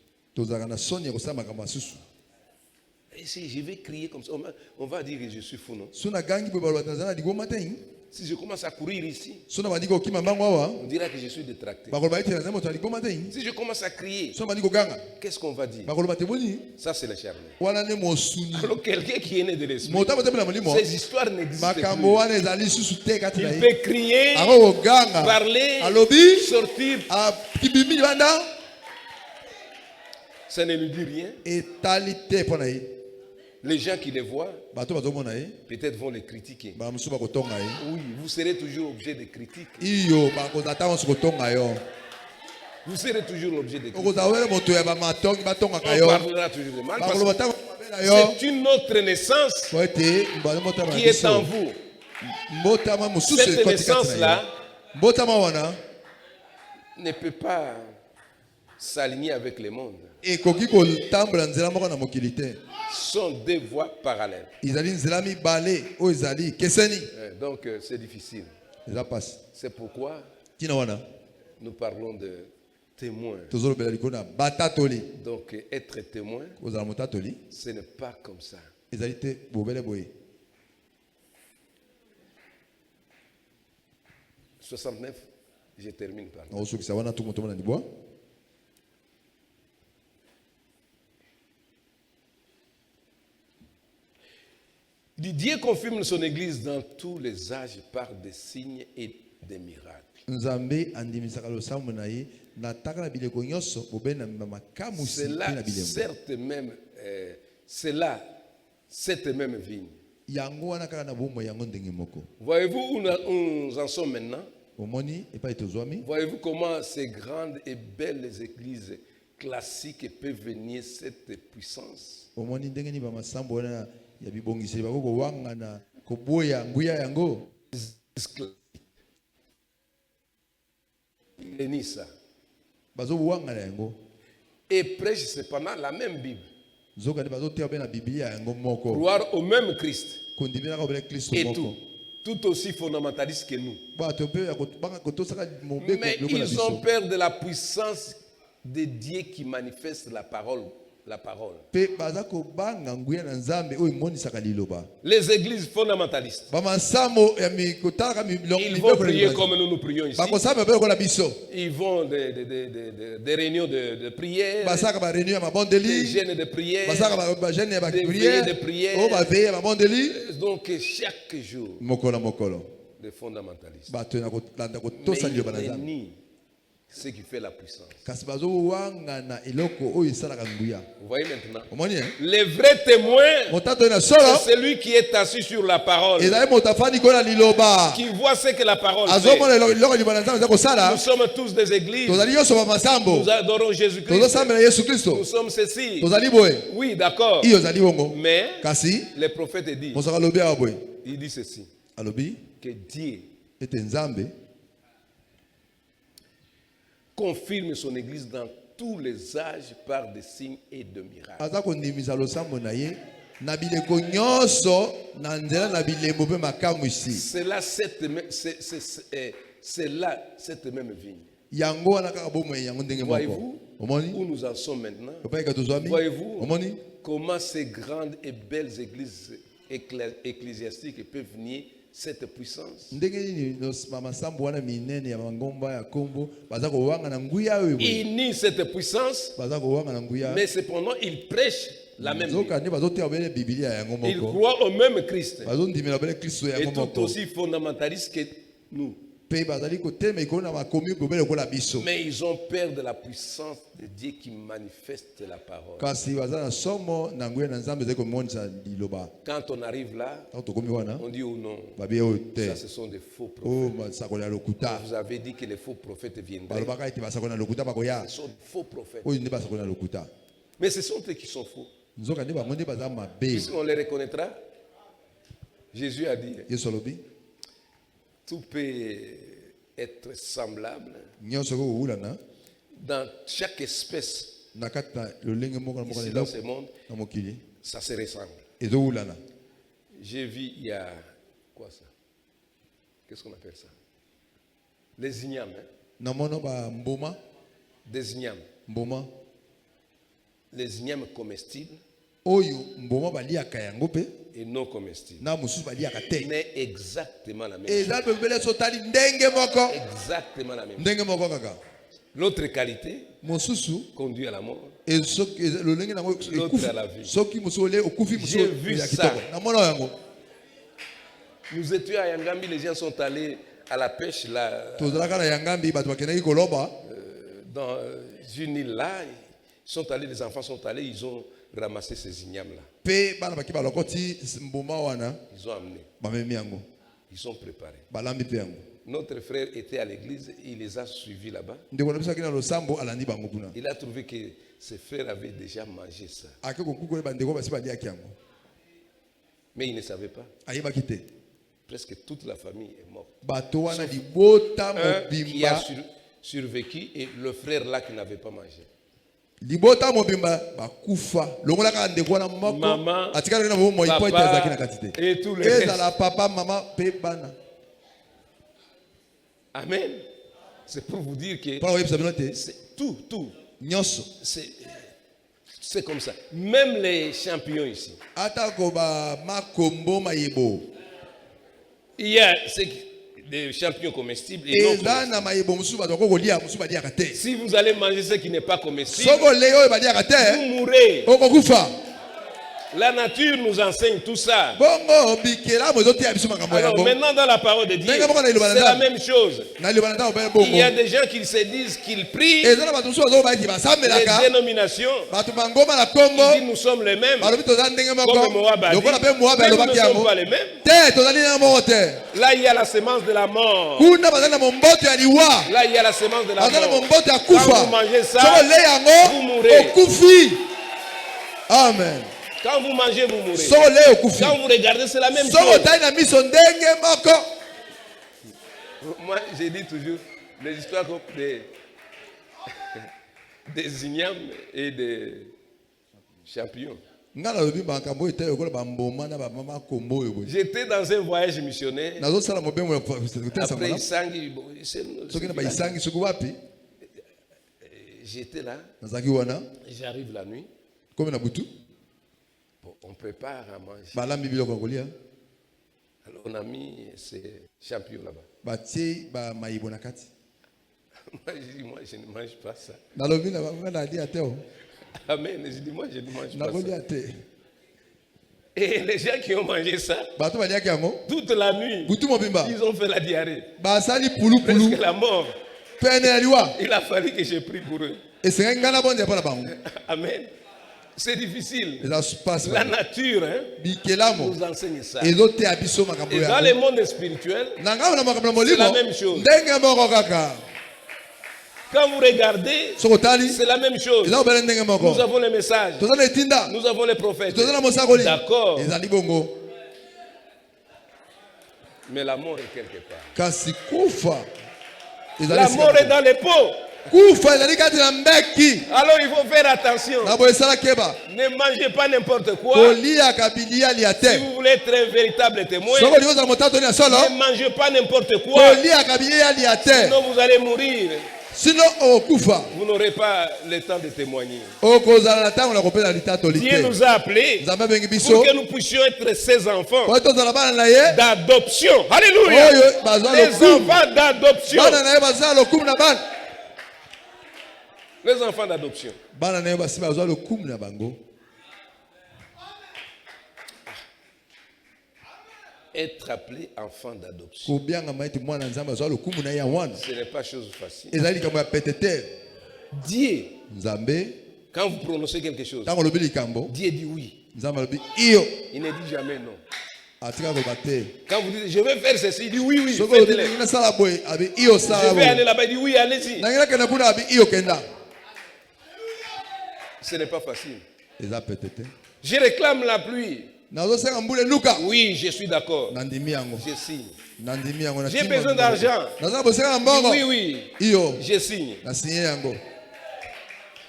Et si je vais crier comme ça, on va dire que je suis fou, non? Si je commence à courir ici, on dira que je suis détracté. Si je commence à crier, qu'est-ce qu'on va dire? Ça, c'est le charme. Alors, quelqu'un qui est né de l'esprit, ces histoires n'existent plus. Il peut crier, parler, sortir. Ça ne lui dit rien. Les gens qui les voient, peut-être vont les critiquer. Oui, vous serez toujours objet de critiques. Vous serez toujours l'objet de critiques. On parlera toujours de mal parce que c'est une autre naissance qui est en vous. Cette naissance-là ne peut pas s'aligner avec le monde. Sont deux voies parallèles. Donc c'est difficile. C'est pourquoi nous parlons de témoins. Donc être témoin, ce n'est pas comme ça. 69, je termine par là. Dieu confirme son église dans tous les âges par des signes et des miracles. C'est là, cette même vigne. Voyez-vous où nous en sommes maintenant? Voyez-vous comment ces grandes et belles églises classiques peuvent venir cette puissance? Et prêche cependant la même Bible. Croire au même Christ. Et tout aussi fondamentaliste que nous. Mais ils ont peur de la puissance de Dieu qui manifeste la parole. Les églises fondamentalistes, ils vont prier comme nous prions ici. Ils vont des réunions de prière, des jeûnes de prière, des veillées de prière. Donc chaque jour, les fondamentalistes. Mais ils nient ce qui fait la puissance. Vous voyez maintenant, le vrai témoin, c'est celui qui est assis sur la parole, qui voit ce que la parole fait. Nous sommes tous des églises, nous adorons Jésus-Christ, nous sommes ceci. Oui, d'accord. Mais le prophète dit, il dit ceci, que Dieu confirme son église dans tous les âges par des signes et de miracles. C'est là cette même vigne. Voyez-vous où nous en sommes maintenant? Voyez-vous comment ces grandes et belles églises ecclésiastiques peuvent venir cette puissance? Ils nient cette puissance, mais cependant ils prêchent la même Bible. Ils croient au même Christ, et tout aussi fondamentaliste que nous. Mais ils ont peur de la puissance de Dieu qui manifeste la parole. Quand on arrive là, on dit oh non, ça ce sont des faux prophètes. Vous avez dit que les faux prophètes viendraient. Ce sont des faux prophètes. Mais ce sont eux qui sont faux. Puisqu'on les reconnaîtra, Jésus a dit, tout peut être semblable dans chaque espèce. Ici dans ce monde, ça se ressemble. J'ai vu il y a quoi ça? Qu'est-ce qu'on appelle ça? Les ignames. Des ignames. Les ignames comestibles et non comestibles. Mais exactement la même chose. Exactement la même chose. L'autre qualité conduit à la mort. L'autre à la vie. J'ai vu ça. Nous étions à Yangambi, les gens sont allés à la pêche là. Dans une île là, les enfants sont allés, ils ont ramassé ces ignames là. Ils ont amené. Ils sont préparés. Notre frère était à l'église, il les a suivis là-bas. Il a trouvé que ses frères avaient déjà mangé ça. Mais il ne savait pas. Presque toute la famille est morte. Un qui a survécu et le frère là qui n'avait pas mangé. Maman, papa et tous les restes. Amen. C'est pour vous dire que c'est tout. C'est comme ça. Même les champions ici. Il y a des champignons comestibles et non comestibles. Si vous allez manger ce qui n'est pas comestible, vous mourrez. La nature nous enseigne tout ça. Alors maintenant dans la parole de Dieu, c'est la même chose. Il y a des gens qui se disent qu'ils prient, les dénominations, ils disent nous sommes les mêmes, comme Moab a dit, mais nous ne sommes pas les mêmes. Là il y a la semence de la mort. Là il y a la semence de la mort. Quand vous mangez ça, vous mourrez. Amen. Quand vous mangez, vous mourrez. Quand vous regardez, c'est la même chose. Moi, j'ai dit toujours des histoires comme des ignames et des champignons. J'étais dans un voyage missionnaire. Après Isangi, j'étais là. J'arrive la nuit. On prépare à manger. Alors on a mis ces champignons là-bas. Moi je ne mange pas ça. Amen. Je dis moi je ne mange pas ça. Et les gens qui ont mangé ça, toute la nuit, ils ont fait la diarrhée. Presque la mort. Il a fallu que je prie pour eux. Amen. C'est difficile. La nature nous enseigne ça. Et dans le monde spirituel, c'est la même chose. Quand vous regardez, c'est la même chose. Nous avons les messages. Nous avons les prophètes. D'accord. Mais la mort est quelque part. La mort est dans les pots. Alors il faut faire attention. Ne mangez pas n'importe quoi. Si vous voulez être un véritable témoin, ne mangez pas n'importe quoi. Sinon vous allez mourir. Vous n'aurez pas le temps de témoigner. Dieu nous a appelés pour que nous puissions être ses enfants d'adoption. Alléluia. Les enfants d'adoption. Les enfants d'adoption. Être appelé enfant d'adoption, ce n'est pas chose facile. Dieu, quand vous prononcez quelque chose, Dieu dit oui. Il ne dit jamais non. Quand vous dites je vais faire ceci, il dit oui, oui, faites-le. Je vais aller là-bas, il dit oui, allez-y. Ce n'est pas facile. Je réclame la pluie. Oui, je suis d'accord. Je signe. J'ai besoin d'argent. Oui, oui. Je signe.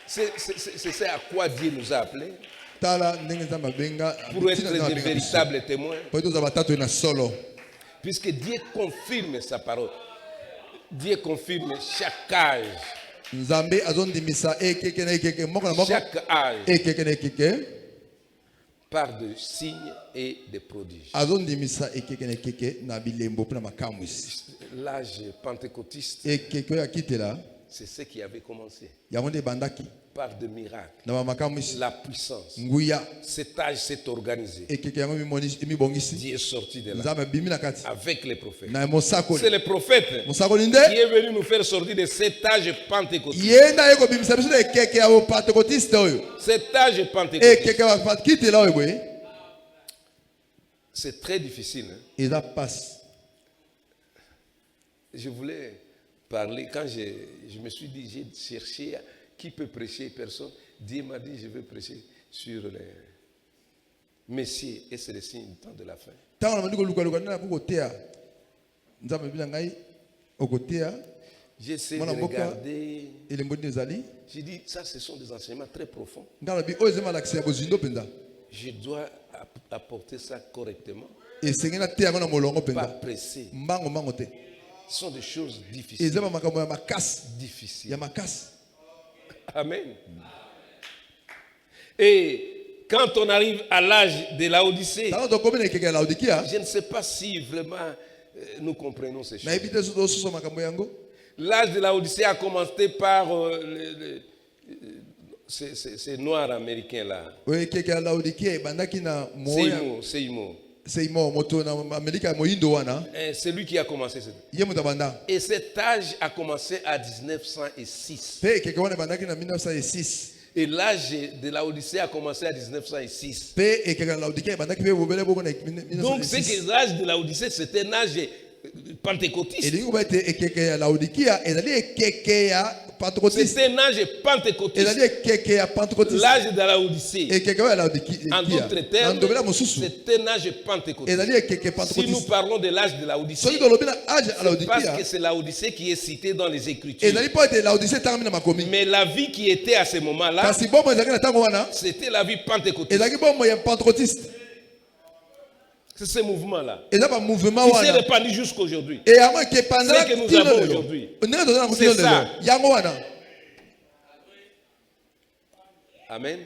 C'est ça à quoi Dieu nous a appelés. Pour être des véritables témoins. Puisque Dieu confirme sa parole. Dieu confirme chaque âge. Chaque âge par de signes et de prodiges. L'âge pentecôtiste, c'est ce qui avait commencé. Par de miracles, la puissance. Cet âge s'est organisé. Dieu est sorti de là avec les prophètes. C'est le prophète qui est venu nous faire sortir de cet âge pentecôtiste. Cet âge pentecôtiste C'est très difficile. Hein? Et ça passe. Je voulais parler, quand je me suis dit, j'ai cherché qui peut prêcher, personne. Dieu m'a dit, je vais prêcher sur les Messieurs, et c'est le signe du temps de la fin. J'essaie de regarder. J'ai dit, ça, ce sont des enseignements très profonds. Je dois apporter ça correctement. Pas pressé. Ce sont des choses difficiles. Difficiles. Amen. Et quand on arrive à l'âge de la Odyssée, je ne sais pas si vraiment nous comprenons ces choses. L'âge de la Odyssée a commencé par ces noirs américains là. Seymour. C'est lui qui a commencé. Et cet âge a commencé à 1906. Et l'âge de la Odyssée a commencé à 1906. Donc c'est que l'âge de la Odyssée, c'était un âge pentecôtiste. C'était un âge pentecôtiste. L'âge de la Odyssée. En d'autres termes, c'est un âge pentecôtiste. Si nous parlons de l'âge de la Odyssée, c'est parce que c'est la Odyssée qui est citée dans les Écritures. Mais la vie qui était à ce moment-là, c'était la vie pentecôtiste. C'est ce mouvement-là. Qui s'est répandu jusqu'à aujourd'hui. C'est ce que nous avons aujourd'hui. C'est ça. Amen.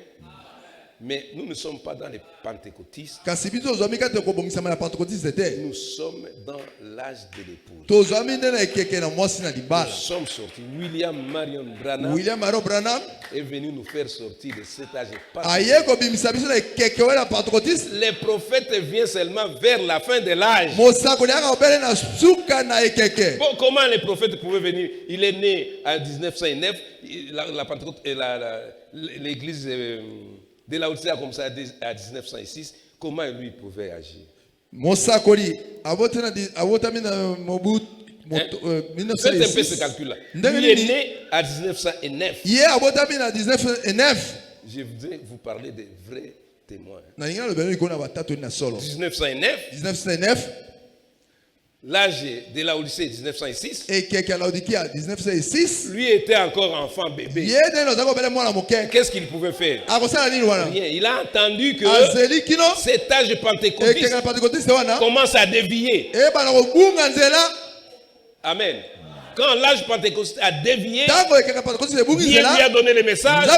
Mais nous ne sommes pas dans les pentecôtistes. Nous sommes dans l'âge de l'épouse. Nous sommes sortis. William Marion Branham est venu nous faire sortir de cet âge pentecôtiste. Les prophètes viennent seulement vers la fin de l'âge. Comment les prophètes pouvaient venir? Il est né en 1909. L'église de la Odyssée a commencé à 1906. Comment lui pouvait agir? Faites un peu ce calcul-là. Il est né à 1909. Je voudrais vous parler des vrais témoins. 1909. L'âge de la Odyssée 1906. Lui était encore enfant bébé. Qu'est-ce qu'il pouvait faire? Rien. Il a entendu que cet âge pentecôtiste commence à dévier. Amen. Quand l'âge pentecôtiste a dévié, Dieu lui a donné le message. Il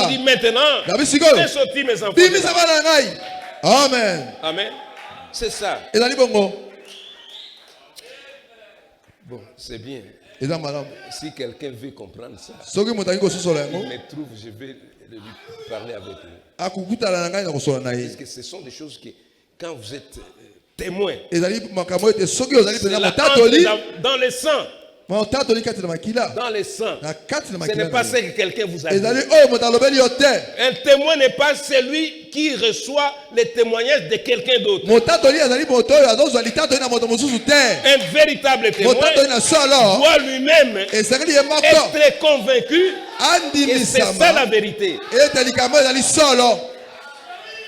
dit maintenant, fais sortir mes enfants. Amen. Amen. C'est ça. Bon, c'est bien. Si quelqu'un veut comprendre ça, il me trouve, je vais lui parler avec lui. Parce que ce sont des choses que, quand vous êtes témoin, c'est dans le sang. Dans les sangs. Ce n'est pas ce que quelqu'un vous a dit. Un témoin n'est pas celui qui reçoit les témoignages de quelqu'un d'autre. Un véritable témoin doit lui-même être convaincu que c'est ça la vérité.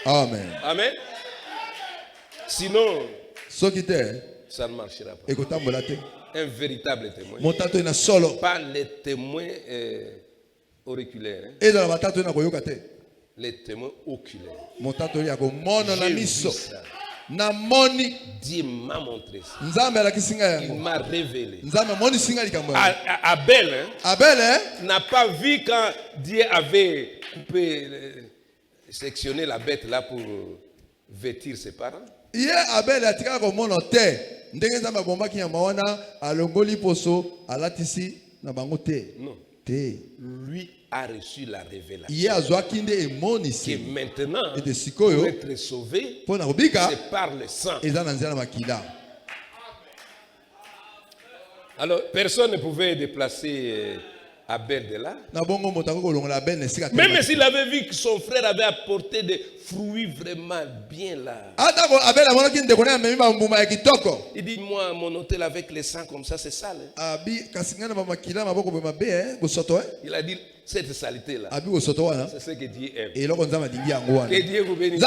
Amen. Amen. Sinon, ça ne marchera pas. Un véritable témoin. Pas les témoins auriculaires. Les témoins oculaires. J'ai vu ça. Dieu m'a montré ça. Il m'a révélé. Abel n'a pas vu quand Dieu avait coupé, sectionné la bête là pour vêtir ses parents. Non. Lui a reçu la révélation que maintenant, pour être sauvé, c'est par le sang. Alors, personne ne pouvait déplacer Abel de là. Même s'il avait vu que son frère avait apporté des fruits vraiment bien là. Il dit, moi, mon hôtel avec les sangs comme ça, c'est sale. Il a dit, cette saleté là, c'est ce que Dieu aime. Que Dieu vous bénisse.